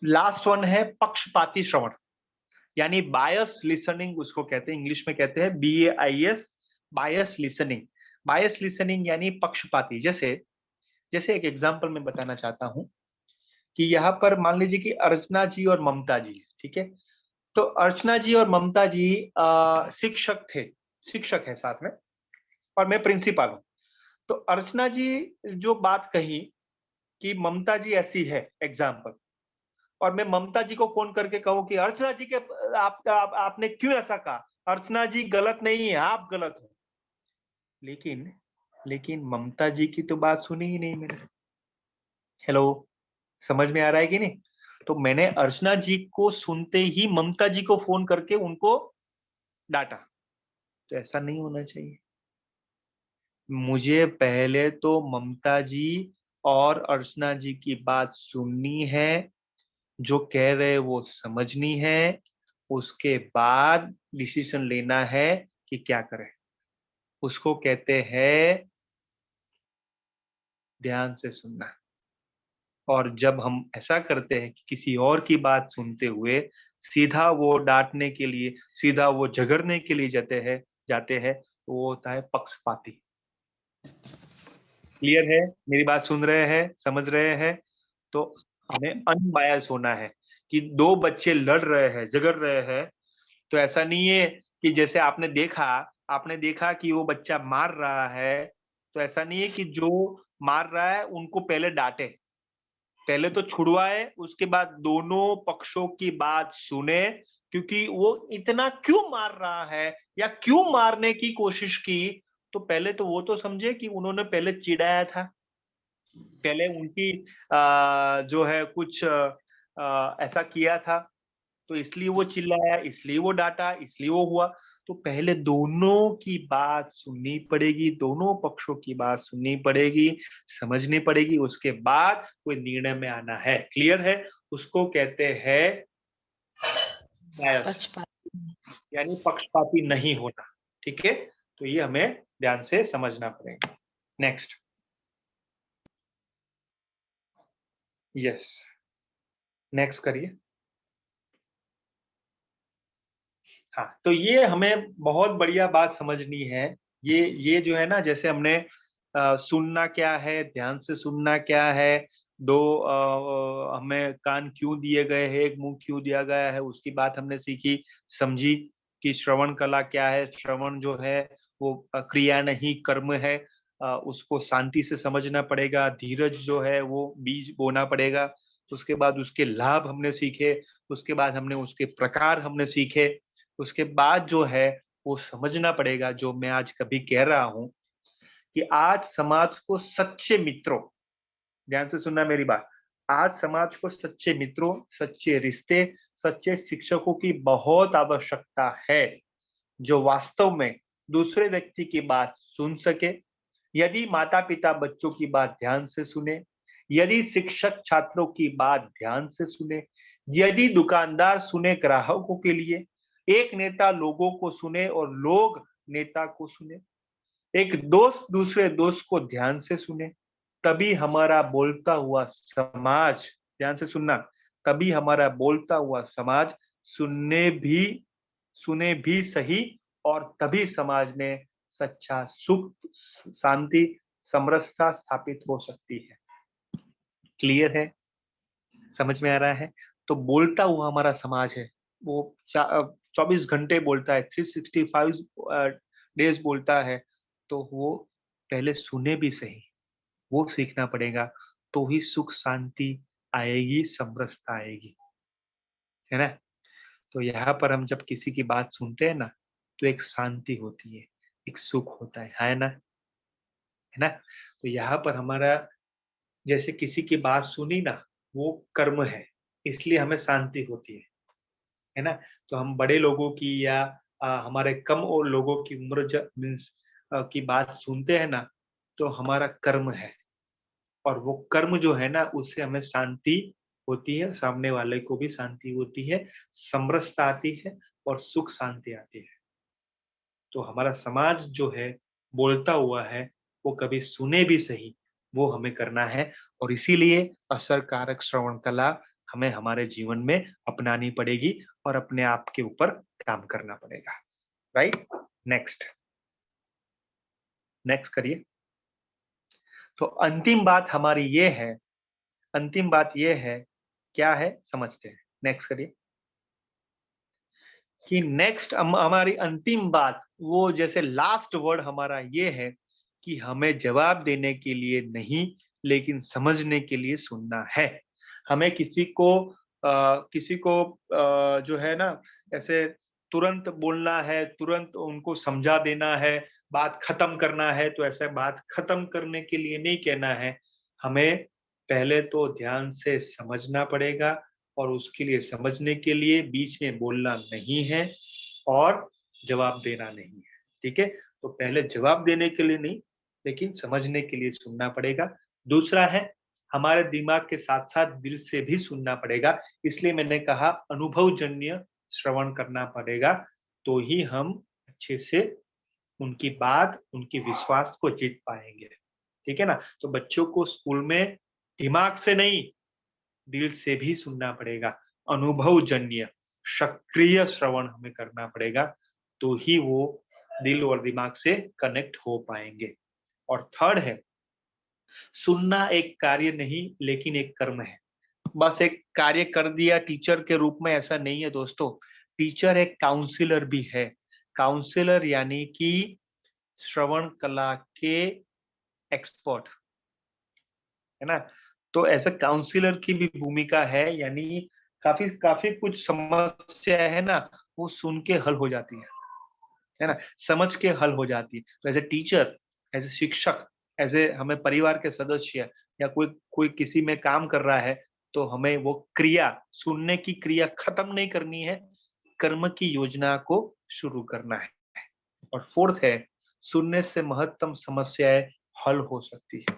लास्ट वन है पक्षपाती श्रवण, यानी बायस लिसनिंग उसको कहते हैं, इंग्लिश में कहते हैं BAIS, बायस लिसनिंग। बायस लिसनिंग यानी पक्षपाती। जैसे एक एग्जांपल मैं बताना चाहता हूं कि यहाँ पर मान लीजिए कि अर्चना जी और ममता जी, ठीक है, तो अर्चना जी और ममता जी शिक्षक है साथ में, और मैं प्रिंसिपल हूं। तो अर्चना जी जो बात कही कि ममता जी ऐसी है एग्जाम्पल, और मैं ममता जी को फोन करके कहूं कि अर्चना जी के आपने क्यों ऐसा कहा, अर्चना जी गलत नहीं है, आप गलत हो, लेकिन ममता जी की तो बात सुनी ही नहीं मैंने। हेलो, समझ में आ रहा है कि नहीं? तो मैंने अर्चना जी को सुनते ही ममता जी को फोन करके उनको डांटा, तो ऐसा नहीं होना चाहिए। मुझे पहले तो ममता जी और अर्चना जी की बात सुननी है, जो कह रहे वो समझनी है, उसके बाद डिसीजन लेना है कि क्या करें। उसको कहते हैं ध्यान से सुनना। और जब हम ऐसा करते हैं कि किसी और की बात सुनते हुए सीधा वो डांटने के लिए, सीधा वो झगड़ने के लिए जाते हैं, तो वो होता है पक्षपाती। क्लियर है? मेरी बात सुन रहे हैं, समझ रहे हैं? तो हमें अनबायस होना है, कि दो बच्चे लड़ रहे हैं, झगड़ रहे हैं, तो ऐसा नहीं है कि जैसे आपने देखा कि वो बच्चा मार रहा है, तो ऐसा नहीं है कि जो मार रहा है उनको पहले डांटे, पहले तो छुड़वाए, उसके बाद दोनों पक्षों की बात सुने, क्योंकि वो इतना क्यों मार रहा है या क्यों मारने की कोशिश की, तो पहले तो वो तो समझे कि उन्होंने पहले चिढ़ाया था, पहले उनकी जो है कुछ ऐसा किया था, तो इसलिए वो चिल्लाया, इसलिए वो डांटा, इसलिए वो हुआ। तो पहले दोनों की बात सुननी पड़ेगी, दोनों पक्षों की बात सुननी पड़ेगी, समझनी पड़ेगी, उसके बाद कोई निर्णय में आना है। क्लियर है? उसको कहते हैं bias, यानी पक्षपाती नहीं होना। ठीक है, तो ये हमें ध्यान से समझना पड़ेगा। नेक्स्ट, यस, नेक्स्ट करिए। हाँ, तो ये हमें बहुत बढ़िया बात समझनी है। ये जो है ना, जैसे हमने सुनना क्या है, ध्यान से सुनना क्या है, हमें कान क्यों दिए गए हैं, एक मुंह क्यों दिया गया है, उसकी बात हमने सीखी, समझी कि श्रवण कला क्या है। श्रवण जो है वो क्रिया नहीं कर्म है, उसको शांति से समझना पड़ेगा। धीरज जो है वो बीज बोना पड़ेगा। उसके बाद उसके लाभ हमने सीखे, उसके बाद हमने उसके प्रकार हमने सीखे, उसके बाद जो है वो समझना पड़ेगा, जो मैं आज कभी कह रहा हूं कि आज समाज को सच्चे मित्रों, ध्यान से सुनना मेरी बात, आज समाज को सच्चे मित्रों, सच्चे रिश्ते, सच्चे शिक्षकों की बहुत आवश्यकता है, जो वास्तव में दूसरे व्यक्ति की बात सुन सके। यदि माता पिता बच्चों की बात ध्यान से सुने, यदि शिक्षक छात्रों की बात ध्यान से सुने, यदि दुकानदार सुने ग्राहकों के लिए, एक नेता लोगों को सुने और लोग नेता को सुने, एक दोस्त दूसरे दोस्त को ध्यान से सुने, तभी हमारा बोलता हुआ समाज, ध्यान से सुनना, तभी हमारा बोलता हुआ समाज सुने भी सही, और तभी समाज में सच्चा सुख, शांति, समरसता स्थापित हो सकती है। क्लियर है? समझ में आ रहा है? तो बोलता हुआ हमारा समाज है, वो 24 घंटे बोलता है, 365 डेज बोलता है, तो वो पहले सुने भी सही, वो सीखना पड़ेगा, तो ही सुख शांति आएगी, समरसता आएगी, है ना। तो यहाँ पर हम जब किसी की बात सुनते हैं ना, तो एक शांति होती है, एक सुख होता है ना, है ना। तो यहाँ पर हमारा, जैसे किसी की बात सुनी ना, वो कर्म है, इसलिए हमें शांति होती है ना। तो हम बड़े लोगों की या हमारे कम और लोगों की उम्र मीन्स की बात सुनते हैं ना, तो हमारा कर्म है, और वो कर्म जो है ना, उससे हमें शांति होती है, सामने वाले को भी शांति होती है, समरसता आती है और सुख शांति आती है। तो हमारा समाज जो है बोलता हुआ है, वो कभी सुने भी सही, वो हमें करना है, और इसीलिए असरकारक श्रवण कला हमें हमारे जीवन में अपनानी पड़ेगी और अपने आप के ऊपर काम करना पड़ेगा। राइट? नेक्स्ट करिए। तो अंतिम बात हमारी ये है, अंतिम बात ये है, क्या है समझते हैं। नेक्स्ट करिए कि नेक्स्ट हमारी अंतिम बात, वो जैसे लास्ट वर्ड हमारा ये है कि हमें जवाब देने के लिए नहीं, लेकिन समझने के लिए सुनना है। हमें किसी को जो है ना, ऐसे तुरंत बोलना है, तुरंत उनको समझा देना है, बात खत्म करना है, तो ऐसे बात खत्म करने के लिए नहीं कहना है। हमें पहले तो ध्यान से समझना पड़ेगा, और उसके लिए, समझने के लिए बीच में बोलना नहीं है और जवाब देना नहीं है। ठीक है? तो पहले जवाब देने के लिए नहीं, लेकिन समझने के लिए सुनना पड़ेगा। दूसरा है, हमारे दिमाग के साथ साथ दिल से भी सुनना पड़ेगा, इसलिए मैंने कहा अनुभवजन्य श्रवण करना पड़ेगा, तो ही हम अच्छे से उनकी बात, उनकी विश्वास को जीत पाएंगे। ठीक है ना। तो बच्चों को स्कूल में दिमाग से नहीं, दिल से भी सुनना पड़ेगा, अनुभवजन्य सक्रिय श्रवण हमें करना पड़ेगा, तो ही वो दिल और दिमाग से कनेक्ट हो पाएंगे। और थर्ड है, सुनना एक कार्य नहीं लेकिन एक कर्म है। बस एक कार्य कर दिया टीचर के रूप में, ऐसा नहीं है दोस्तों। टीचर एक काउंसलर भी है। काउंसलर यानी कि श्रवण कला के एक्सपर्ट, है ना। तो ऐसा काउंसलर की भी भूमिका है, यानी काफी काफी कुछ समस्या है ना, वो सुन के हल हो जाती है ना, समझ के हल हो जाती है। तो as a teacher, as a शिक्षक, एज ए हमें परिवार के सदस्य या कोई कोई किसी में काम कर रहा है, तो हमें वो क्रिया, सुनने की क्रिया खत्म नहीं करनी है, कर्म की योजना को शुरू करना है। और फोर्थ है, सुनने से महत्तम समस्याएं हल हो सकती है,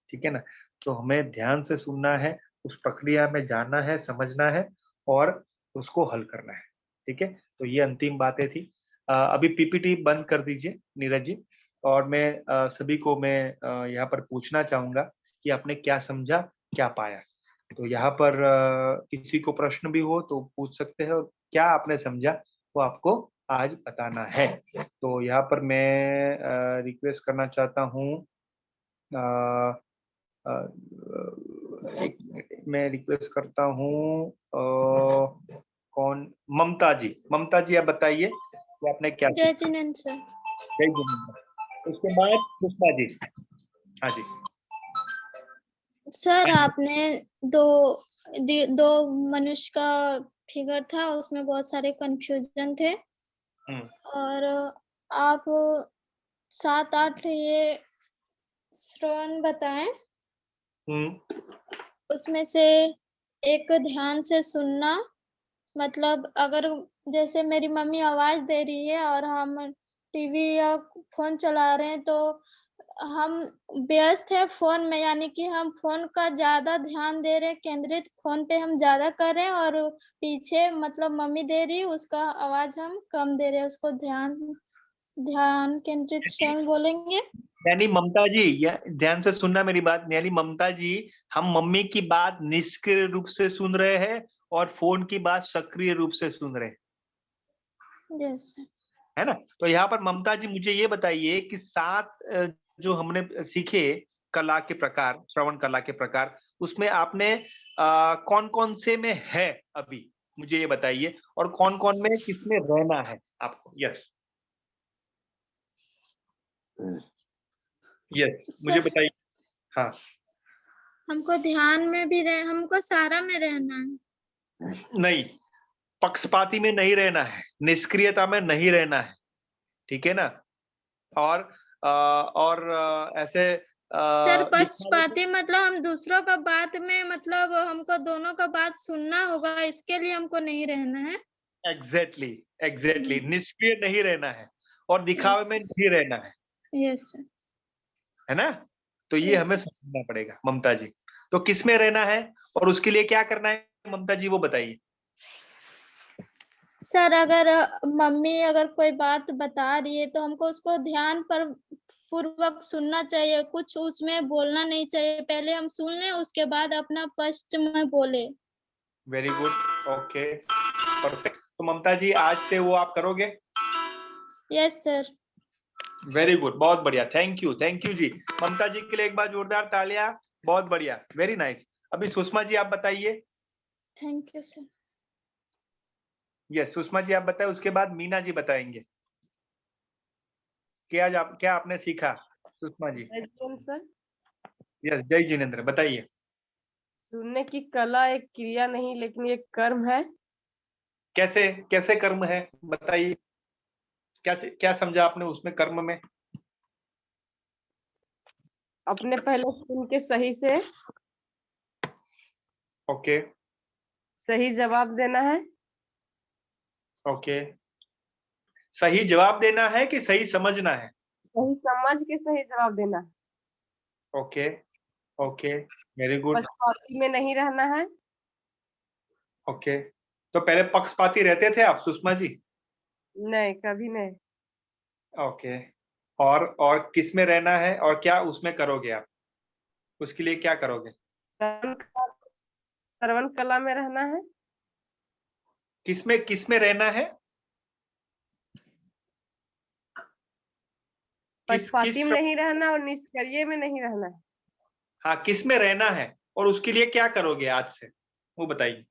ठीक है ना। तो हमें ध्यान से सुनना है, उस प्रक्रिया में जाना है, समझना है और उसको हल करना है, ठीक है। तो ये अंतिम बातें थी। अभी पीपीटी बंद कर दीजिए नीरज जी, और मैं सभी को मैं यहाँ पर पूछना चाहूंगा कि आपने क्या समझा, क्या पाया। तो यहाँ पर किसी को प्रश्न भी हो तो पूछ सकते हैं, और क्या आपने समझा वो आपको आज बताना है। तो यहाँ पर मैं रिक्वेस्ट करना चाहता हूँ, एक मिनट मैं रिक्वेस्ट करता हूँ, कौन, ममता जी। ममता जी आप बताइए कि आपने क्या जय जिनेंद्र सर। जय जिनेंद्र। उसके बाद सुषमा जी। हाँ जी सर, आपने दो मनुष्य का फिगर था, उसमें बहुत सारे कंफ्यूजन थे। और आप 7-8 ये श्रवण बताएं। उसमें से एक ध्यान से सुनना, मतलब अगर जैसे मेरी मम्मी आवाज दे रही है और हम टीवी या फोन चला रहे हैं, तो हम व्यस्त है फोन में, यानी कि हम फोन का ज्यादा ध्यान दे रहे, केंद्रित फोन पे हम ज्यादा कर रहे हैं, और पीछे मतलब मम्मी दे रही उसका आवाज हम कम दे रहे हैं, उसको ध्यान केंद्रित श्रवण बोलेंगे। यानी ममता जी, ध्यान से सुनना मेरी बात, यानी ममता जी, हम मम्मी की बात निष्क्रिय रूप से सुन रहे हैं और फोन की बात सक्रिय रूप से सुन रहे हैं। यस, है ना। तो यहाँ पर ममता जी मुझे ये बताइए कि 7 जो हमने सीखे कला के प्रकार, श्रवण कला के प्रकार, उसमें आपने कौन कौन से में है अभी, मुझे ये बताइए, और कौन कौन में किसमें रहना है आपको। यस यस, मुझे बताइए। हाँ, हमको ध्यान में भी हमको सारा में रहना है। नहीं, पक्षपाती में नहीं रहना है, निष्क्रियता में नहीं रहना है, ठीक है ना। और ऐसे सर, पक्षपाती मतलब हम दूसरों का बात में, मतलब हमको दोनों का बात सुनना होगा, इसके लिए हमको नहीं रहना है। एग्जैक्टली, निष्क्रिय नहीं रहना है और दिखावे में नहीं रहना है। यस सर, है ना। तो ये हमें समझना पड़ेगा ममता जी। तो किस में रहना है और उसके लिए क्या करना है ममता जी, वो बताइए। सर, अगर मम्मी अगर कोई बात बता रही है तो हमको उसको ध्यान पर पूर्वक सुनना चाहिए, कुछ उसमें बोलना नहीं चाहिए, पहले हम सुन लें उसके बाद अपना पश्च में बोले। Very good, okay, perfect. तो ममता जी आज से वो आप करोगे? Yes sir. वेरी गुड, बहुत बढ़िया, थैंक यू जी। ममता जी के लिए एक बार जोरदार तालियां, बहुत बढ़िया, वेरी नाइस। अभी सुषमा जी आप बताइए। Thank you sir. Yes, Sushma ji आप बताएं, उसके बाद मीना जी बताएंगे कि आज आप क्या आपने सीखा। सुषमा जी। सर, यस, जय जिनेंद्र, बताइए। सुनने की कला एक क्रिया नहीं लेकिन एक कर्म है। कैसे कैसे कर्म है बताइए, कैसे, क्या समझा आपने उसमें कर्म में? अपने पहले सुन के सही से ओके सही जवाब देना है। ओके, सही जवाब देना है कि सही समझना है? सही समझ के सही जवाब देना है। Okay okay, very good. पक्षपाती में नहीं रहना है। ओके, तो पहले पक्षपाती रहते थे आप सुषमा जी? नहीं, कभी नहीं। ओके, और किस में रहना है और क्या उसमें करोगे आप, उसके लिए क्या करोगे? श्रवण कला में रहना है। किसमें रहना है? पक्षपाती में नहीं रहना और निष्क्रिय में नहीं रहना है। हाँ, किस में रहना है, और उसके लिए क्या करोगे आज से, वो बताइए।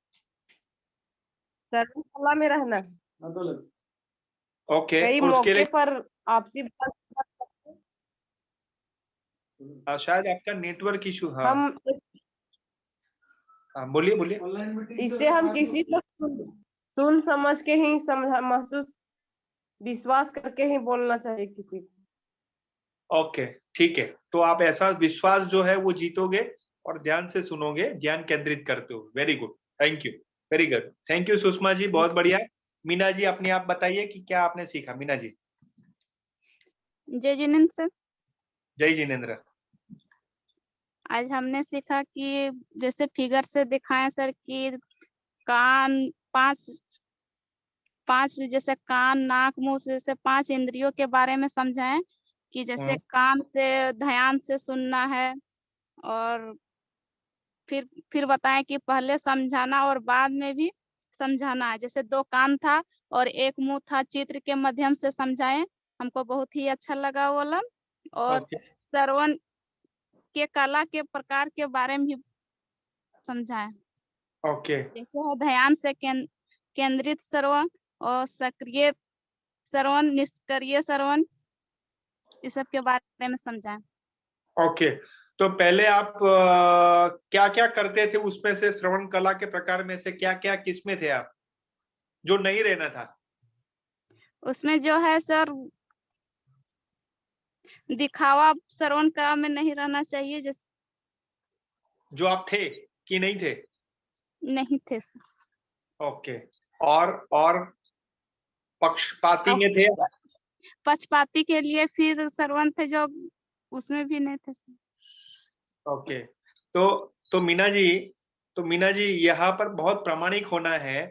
सर्व कला में रहना, ओके, कई और उसके मौके लिए पर आपसी बात शायद आपका नेटवर्क इशू। हाँ हम हाँ, बोलिए बोलिए। इससे हम किसी को सुन समझ के ही महसूस विश्वास करके ही बोलना चाहिए किसी को। ओके ठीक है, तो आप ऐसा विश्वास जो है वो जीतोगे और ध्यान से सुनोगे, ध्यान केंद्रित करते हो। Very good, thank you, very good, thank you Sushma ji, बहुत बढ़िया। मीना जी अपने आप बताइए कि क्या आपने सीखा। मीना जी। जय जिनेन्द्र सर। जय जिनेन्द्र। आज हमने सीखा कि जैसे फिगर से दिखाएं सर कि कान पांच जैसे कान नाक मुंह से जैसे 5 इंद्रियों के बारे में समझाएं कि जैसे कान से ध्यान से सुनना है, और फिर बताएं कि पहले समझाना और बाद में भी समझाना है। जैसे 2 कान था और 1 मुंह था, चित्र के माध्यम से समझाएं, हमको बहुत ही अच्छा लगा वो वाला। और श्रवण के कला के प्रकार के बारे में भी समझाएं। ओके, जैसे है ध्यान से केंद्रित श्रवण और सक्रिय श्रवण, निष्क्रिय श्रवण, इस सब के बारे में समझाएं। ओके, तो पहले आप क्या क्या करते थे उसमें से, श्रवण कला के प्रकार में से क्या क्या किसमें थे आप, जो नहीं रहना था? उसमें जो है सर दिखावा श्रवण कला में नहीं रहना चाहिए। जैसे जो आप थे कि नहीं थे? नहीं थे सर। ओके, और पक्षपाती में थे? पक्षपाती के लिए फिर श्रवण थे जो उसमें भी नहीं थे सर। ओके, तो मीना जी यहाँ पर बहुत प्रामाणिक होना है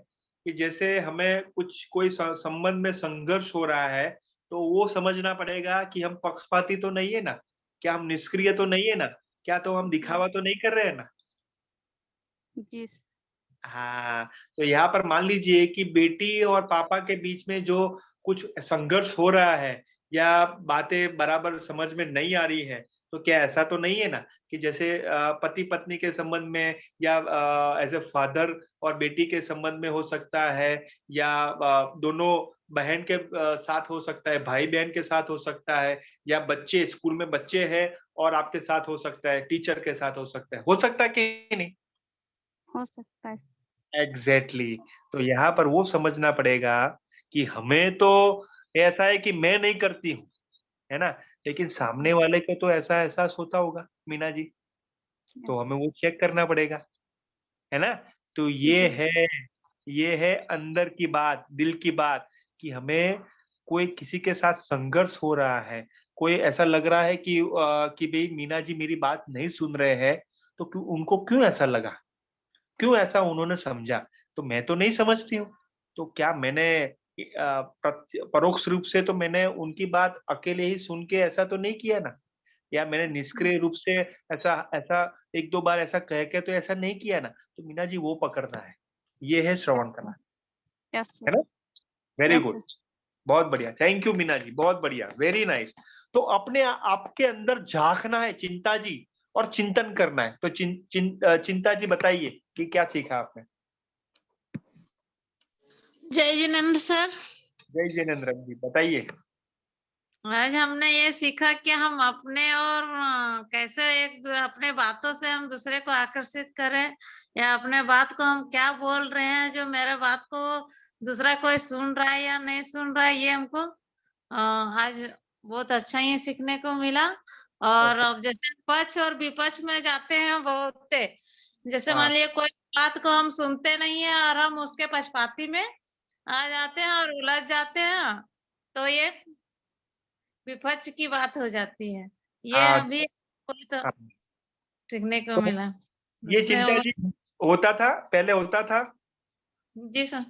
कि जैसे हमें कोई संबंध में संघर्ष हो रहा है तो वो समझना पड़ेगा कि हम पक्षपाती तो नहीं है ना, क्या हम निष्क्रिय तो नहीं है ना, क्या तो हम दिखावा तो नहीं कर रहे हैं ना। जी। हाँ, तो यहाँ पर मान लीजिए कि बेटी और पापा के बीच में जो कुछ संघर्ष हो रहा है या बातें बराबर समझ में नहीं आ रही है, तो क्या ऐसा तो नहीं है ना कि जैसे पति पत्नी के संबंध में या एज ए फादर और बेटी के संबंध में हो सकता है, या दोनों बहन के साथ हो सकता है, भाई बहन के साथ हो सकता है, या बच्चे स्कूल में बच्चे हैं और आपके साथ हो सकता है, टीचर के साथ हो सकता है कि नहीं? हो सकता है। एग्जैक्टली तो यहाँ पर वो समझना पड़ेगा कि हमें तो ऐसा है कि मैं नहीं करती हूँ, है ना, लेकिन सामने वाले को तो ऐसा एहसास होता होगा मीना जी, तो हमें वो चेक करना पड़ेगा, है ना। तो ये है अंदर की बात, दिल की बात, कि हमें कोई किसी के साथ संघर्ष हो रहा है, कोई ऐसा लग रहा है कि भाई मीना जी मेरी बात नहीं सुन रहे हैं, तो उनको क्यों ऐसा लगा, क्यों ऐसा उन्होंने समझा, तो मैं तो नहीं समझती हूँ, तो क्या मैंने परोक्ष रूप से तो मैंने उनकी बात अकेले ही सुन के ऐसा तो नहीं किया ना, या मैंने निष्क्रिय रूप से ऐसा 1-2 बार ऐसा कह के तो ऐसा नहीं किया ना, तो मीना जी वो पकड़ना है, ये है श्रवण कला, है ना। वेरी गुड, बहुत बढ़िया, थैंक यू मीना जी, बहुत बढ़िया, वेरी नाइस। तो अपने आपके अंदर झांकना है चिंता जी, और चिंतन करना है। तो चिंता जी बताइए कि क्या सीखा आपने। जय जिनेन्द्र सर। जय जिनेन्द्र जी, बताइए। आज हमने ये सीखा कि हम अपने और कैसे अपने बातों से हम दूसरे को आकर्षित करें, या अपने बात को हम क्या बोल रहे हैं, जो मेरे बात को दूसरा कोई सुन रहा है या नहीं सुन रहा है, ये हमको आज बहुत अच्छा ही सीखने को मिला। और अब जैसे पक्ष और विपक्ष में जाते हैं बहुत, जैसे मान लिया कोई बात को हम सुनते नहीं है और हम उसके पक्षपाती में आ जाते हैं और उलझ जाते हैं, तो ये विपक्ष की बात हो जाती है। ये अभी तो सीखने को मिला। ये चिंता जी होता था, पहले होता था? जी सर।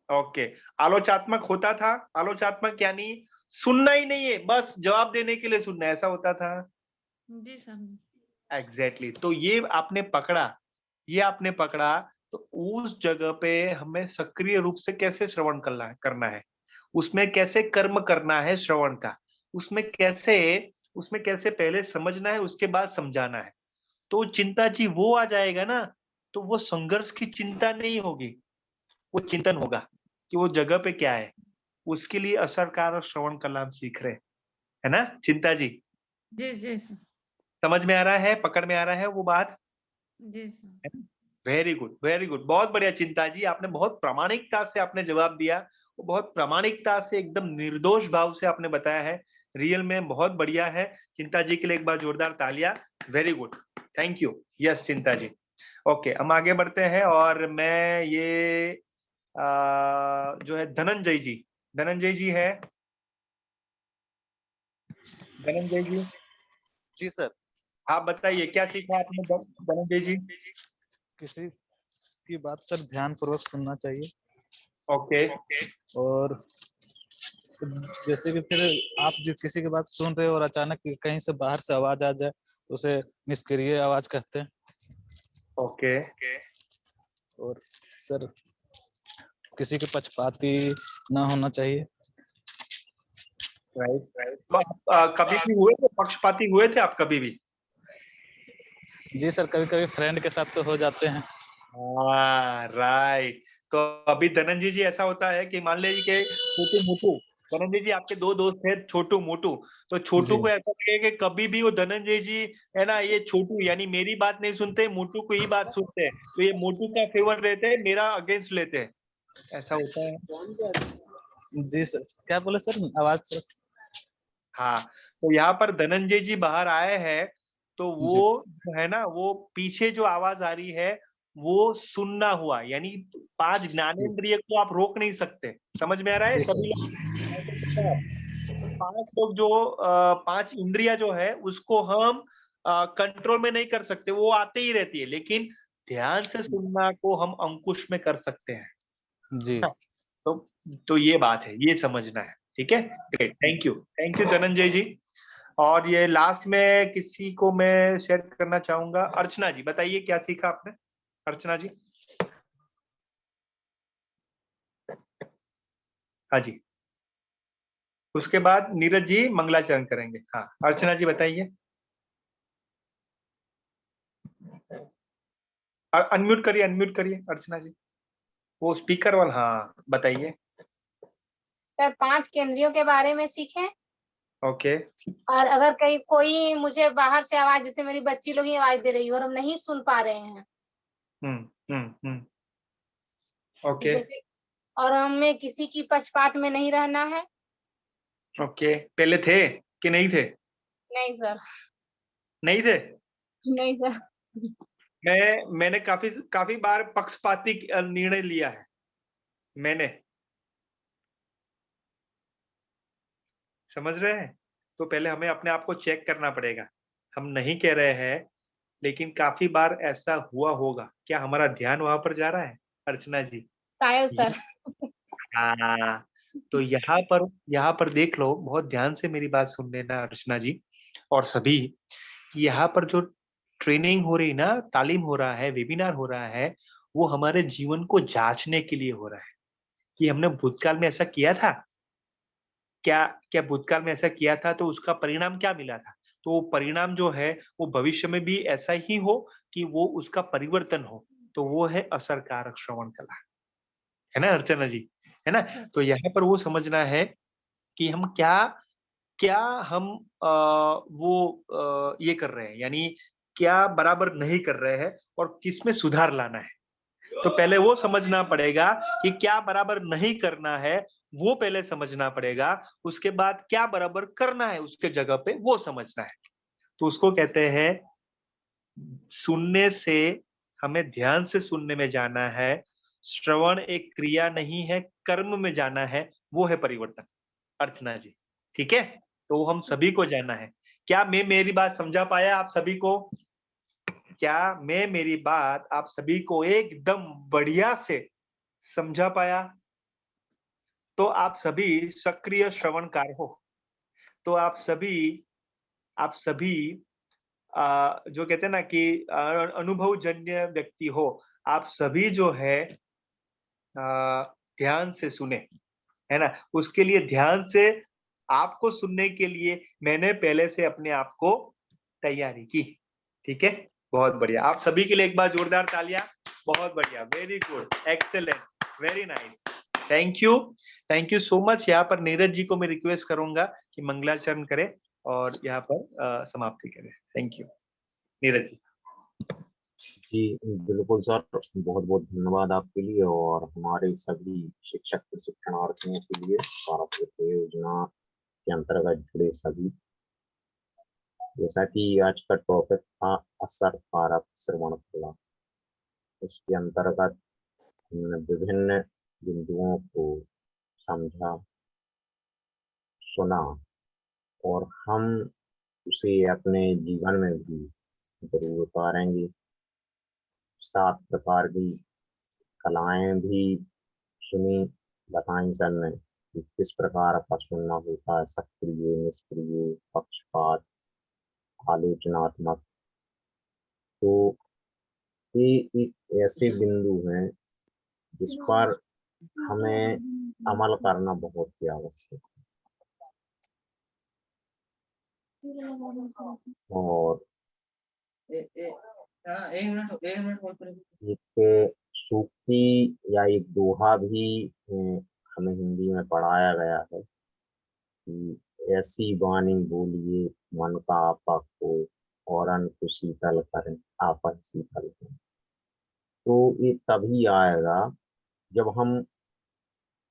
ओके, आलोचनात्मक होता था, आलोचनात्मक यानी सुनना ही नहीं है, बस जवाब देने के लिए सुनना, ऐसा होता था? जी सर। एग्जैक्टली तो ये आपने पकड़ा, तो उस जगह पे हमें सक्रिय रूप से कैसे श्रवण करना है, उसमें कैसे कर्म करना है श्रवण का, उसमें कैसे पहले समझना है, उसके बाद समझाना है। तो चिंता जी वो आ जाएगा ना, तो वो संघर्ष की चिंता नहीं होगी, वो चिंतन होगा कि वो जगह पे क्या है। उसके लिए असरकारक श्रवण कला हम सीख रहे हैं, है ना चिंता जी? जी जी सर। समझ में आ रहा है, पकड़ में आ रहा है वो बात? जी sir. Very good, very good, बहुत बढ़िया चिंता जी, आपने बहुत प्रामाणिकता से आपने जवाब दिया, वो बहुत प्रामाणिकता से एकदम निर्दोष भाव से आपने बताया है, रियल में बहुत बढ़िया है। चिंता जी के लिए एक बार जोरदार तालियां। Very good, thank you. Yes चिंता जी। ओके, हम आगे बढ़ते हैं और मैं ये जो है धनंजय जी, धनंजय जी है, धनंजय जी। जी सर। आप बताइए क्या सीखा आपने धनंजय जी? किसी की बात सर ध्यान पूर्वक सुनना चाहिए। ओके। और जैसे कि फिर आप जिस किसी की बात सुन रहे हो और अचानक कहीं से बाहर से आवाज आ जाए तो उसे निष्क्रिय आवाज कहते हैं। ओके। और सर किसी के पक्षपाती ना होना चाहिए। Right right. तो आप कभी भी हुए थे पक्षपाती, हुए थे आप कभी भी? जी सर, कभी कभी फ्रेंड के साथ तो हो जाते हैं। हाँ राइट। तो अभी धनंजय जी ऐसा होता है कि मान लीजिए कि छोटू मोटू, धनंजय जी आपके दो दोस्त थे छोटू मोटू, तो छोटू को ऐसा लगे कि कभी भी वो धनंजय जी है ना, ये छोटू यानी मेरी बात नहीं सुनते, मोटू को ही बात सुनते हैं, तो ये मोटू का फेवर लेते हैं, मेरा अगेंस्ट लेते हैं, ऐसा होता है। जी सर, क्या बोले सर, आवाज? हाँ, तो यहाँ पर धनंजय जी बाहर आए हैं, तो वो है ना, वो पीछे जो आवाज आ रही है वो सुनना हुआ, यानी 5 ज्ञानेंद्रिय को आप रोक नहीं सकते। समझ में आ रहा है? सभी लोग 5 लोग जो 5 इंद्रिया जो है उसको हम कंट्रोल में नहीं कर सकते, वो आते ही रहती है, लेकिन ध्यान से सुनना को हम अंकुश में कर सकते हैं जी। तो ये बात है, ये समझना है। ठीक है, ग्रेट, थैंक यू धनंजय जी। और ये लास्ट में किसी को मैं शेयर करना चाहूंगा, अर्चना जी बताइए क्या सीखा आपने? अर्चना जी। हाँ जी, उसके बाद नीरज जी मंगलाचरण करेंगे। हाँ अर्चना जी बताइए। अनम्यूट करिए अर्चना जी, वो स्पीकर वाला। हाँ बताइए। सर 5 केंद्रियों के बारे में सीखे। ओके। और अगर कहीं कोई मुझे बाहर से आवाज, जैसे मेरी बच्ची लोग ही आवाज दे रही है और हम नहीं सुन पा रहे हैं, ओके। जैसे, और हमें किसी की पक्षपात में नहीं रहना है। ओके, पहले थे कि नहीं थे? नहीं सर। नहीं थे? नहीं सर। मैंने काफी बार पक्षपाती निर्णय लिया है मैंने, समझ रहे हैं? तो पहले हमें अपने आप को चेक करना पड़ेगा। हम नहीं कह रहे हैं, लेकिन काफी बार ऐसा हुआ होगा। क्या हमारा ध्यान वहां पर जा रहा है अर्चना जी? शायद सर। हाँ, तो यहाँ पर देख लो, बहुत ध्यान से मेरी बात सुन लेना अर्चना जी और सभी। यहाँ पर जो ट्रेनिंग हो रही ना, तालीम हो रहा है, वेबिनार हो रहा है, वो हमारे जीवन को जांचने के लिए हो रहा है कि हमने भूतकाल में ऐसा किया था क्या भूतकाल में ऐसा किया था, तो उसका परिणाम क्या मिला था। तो वो परिणाम जो है वो भविष्य में भी ऐसा ही हो कि वो उसका परिवर्तन हो, तो वो है असरकारक श्रवण कला, है ना अर्चना जी, है ना? तो यहाँ पर वो समझना है कि हम क्या हम ये कर रहे हैं, यानी क्या बराबर नहीं कर रहे हैं और किसमें सुधार लाना है। तो पहले वो समझना पड़ेगा कि क्या बराबर नहीं करना है, वो पहले समझना पड़ेगा। उसके बाद क्या बराबर करना है उसके जगह पे, वो समझना है। तो उसको कहते हैं, सुनने से हमें ध्यान से सुनने में जाना है। श्रवण एक क्रिया नहीं है, कर्म में जाना है, वो है परिवर्तन अर्चना जी। ठीक है, तो हम सभी को जाना है। क्या मैं मेरी बात समझा पाया आप सभी को? क्या मैं मेरी बात आप सभी को एकदम बढ़िया से समझा पाया? तो आप सभी सक्रिय श्रवणकार हो। तो आप सभी जो कहते हैं ना कि अनुभवजन्य व्यक्ति हो। आप सभी जो है ध्यान से सुने, है ना? उसके लिए ध्यान से आपको सुनने के लिए मैंने पहले से अपने आप को तैयारी की। ठीक है, बहुत बढ़िया। आप सभी के लिए एक बार जोरदार तालियां। बहुत बढ़िया, very good, excellent, very nice, thank you so much. यहाँ पर नीरज जी को मैं रिक्वेस्ट करूंगा कि मंगलाचरण करें और यहाँ पर समाप्ति करें। Thank you Neeraj ji. जी बिल्कुल सर, बहुत बहुत धन्यवाद आपके लिए और हमारे सभी शिक्षक प्रशिक्षणार्थियों के लिए, पारस्परिक योजना के अंतर्गत जुड़े सभी। जैसा कि आज का टॉपिक था असरकारक श्रवण कला, इसके अंतर्गत हमने विभिन्न बिंदुओं को समझा, सुना और हम उसे अपने जीवन में भी जरूर उतारेंगे। 7 प्रकार की कलाएं भी सुनी, बताई सर ने कि किस प्रकार का सुनना होता है, सक्रिय, निष्क्रिय, पक्षपात, आलोचनात्मक। तो ये एक ऐसे बिंदु हैं जिस पर हमें अमल करना बहुत ही आवश्यक है। और एक सूक्ति या एक दोहा भी हमें हिंदी में पढ़ाया गया है कि ऐसी वाणी बोलिए मन का आपा को और अन्न को शीतल करें, आपन शीतल करें। तो ये तभी आएगा जब हम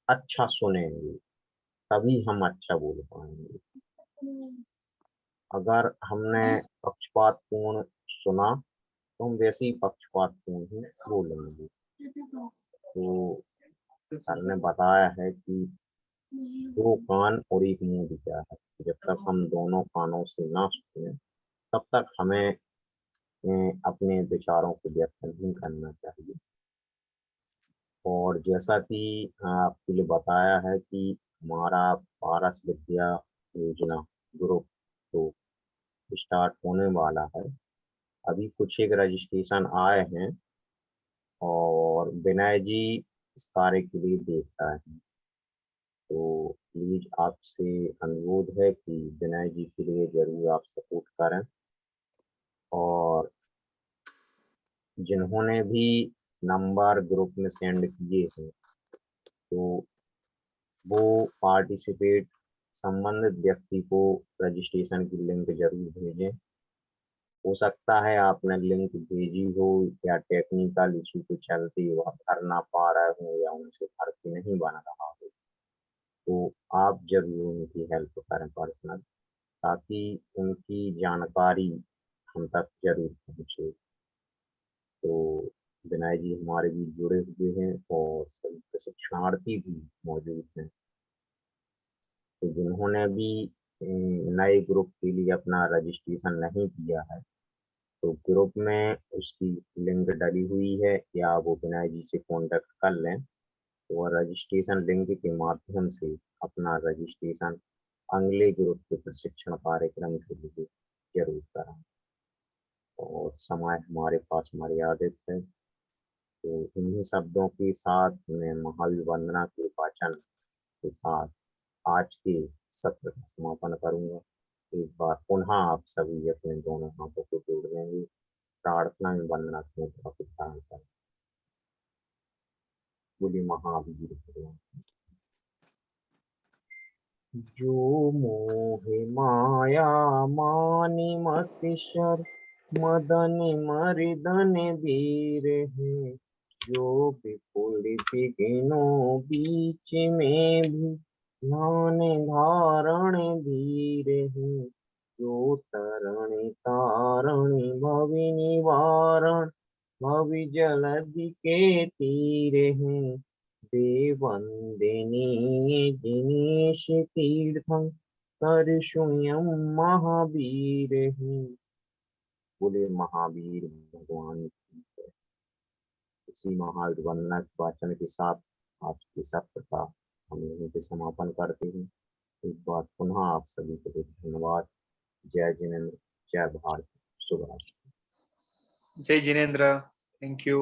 अच्छा सुनेंगे, तभी हम अच्छा बोल पाएंगे। अगर हमने पक्षपातपूर्ण सुना तो हम वैसे ही पक्षपातपूर्ण ही बोलेंगे। तो सर ने बताया है कि 2 कान और 1 मुंह दिया है, जब तक हम दोनों कानों से ना सुने तब तक हमें अपने विचारों को व्यक्त नहीं करना चाहिए। और जैसा कि आपके लिए बताया है कि हमारा पारस विद्या योजना ग्रुप तो स्टार्ट होने वाला है। अभी कुछ एक रजिस्ट्रेशन आए हैं और विनय जी इस कार्य के लिए देख रहे हैं। तो प्लीज आपसे अनुरोध है कि विनय जी के लिए जरूर आप सपोर्ट करें। और जिन्होंने भी नंबर ग्रुप में सेंड किए हैं तो वो पार्टिसिपेट संबंधित व्यक्ति को रजिस्ट्रेशन की लिंक जरूर भेजें। हो सकता है आपने लिंक भेजी हो या टेक्निकल इशू के चलते वह भर ना पा रहे हो या उनसे भर के नहीं बन रहा हो, तो आप जरूर उनकी हेल्प करें पर्सनल, ताकि उनकी जानकारी हम तक जरूर पहुँचे। तो विनय जी हमारे भी जुड़े हुए हैं और सभी प्रशिक्षणार्थी भी मौजूद हैं। तो जिन्होंने भी नए ग्रुप के लिए अपना रजिस्ट्रेशन नहीं किया है तो ग्रुप में उसकी लिंक डली हुई है, या वो विनय जी से कांटेक्ट कर लें तो वह रजिस्ट्रेशन लिंक के माध्यम से अपना रजिस्ट्रेशन अगले ग्रुप के प्रशिक्षण कार्यक्रम के लिए जरूर कराएं। और समय हमारे पास मर्यादित है, तो इन्हीं शब्दों के साथ मैं महावीर वंदना के वाचन के साथ आज के सत्र का समापन करूंगा। एक बार पुनः आप सभी अपने दोनों हाथों को जोड़ देंगे, प्रार्थना में वंदना की मुद्रा को धारण करें। बोलिए महावीर भगवान। जो मोह माया मानि मतिशर मदन मर्दन वीर है, जो विपुल विघ्नों बीच में भी ध्यान धारण धीर है, जो तरण तारण भव निवारण भव जलधि के तीर है, देवंदिनी दिनेश तीर्थं कर स्वयं महावीर है। बोले महावीर भगवान की जय। इसी महावीर वंदना के वाचन के साथ आज के सत्र का हम यहीं पे समापन करते हैं। एक बार पुनः आप सभी को धन्यवाद। जय जिनेन्द्र, जय भारत, शुभ रात्रि। जय जिनेन्द्र, थैंक यू।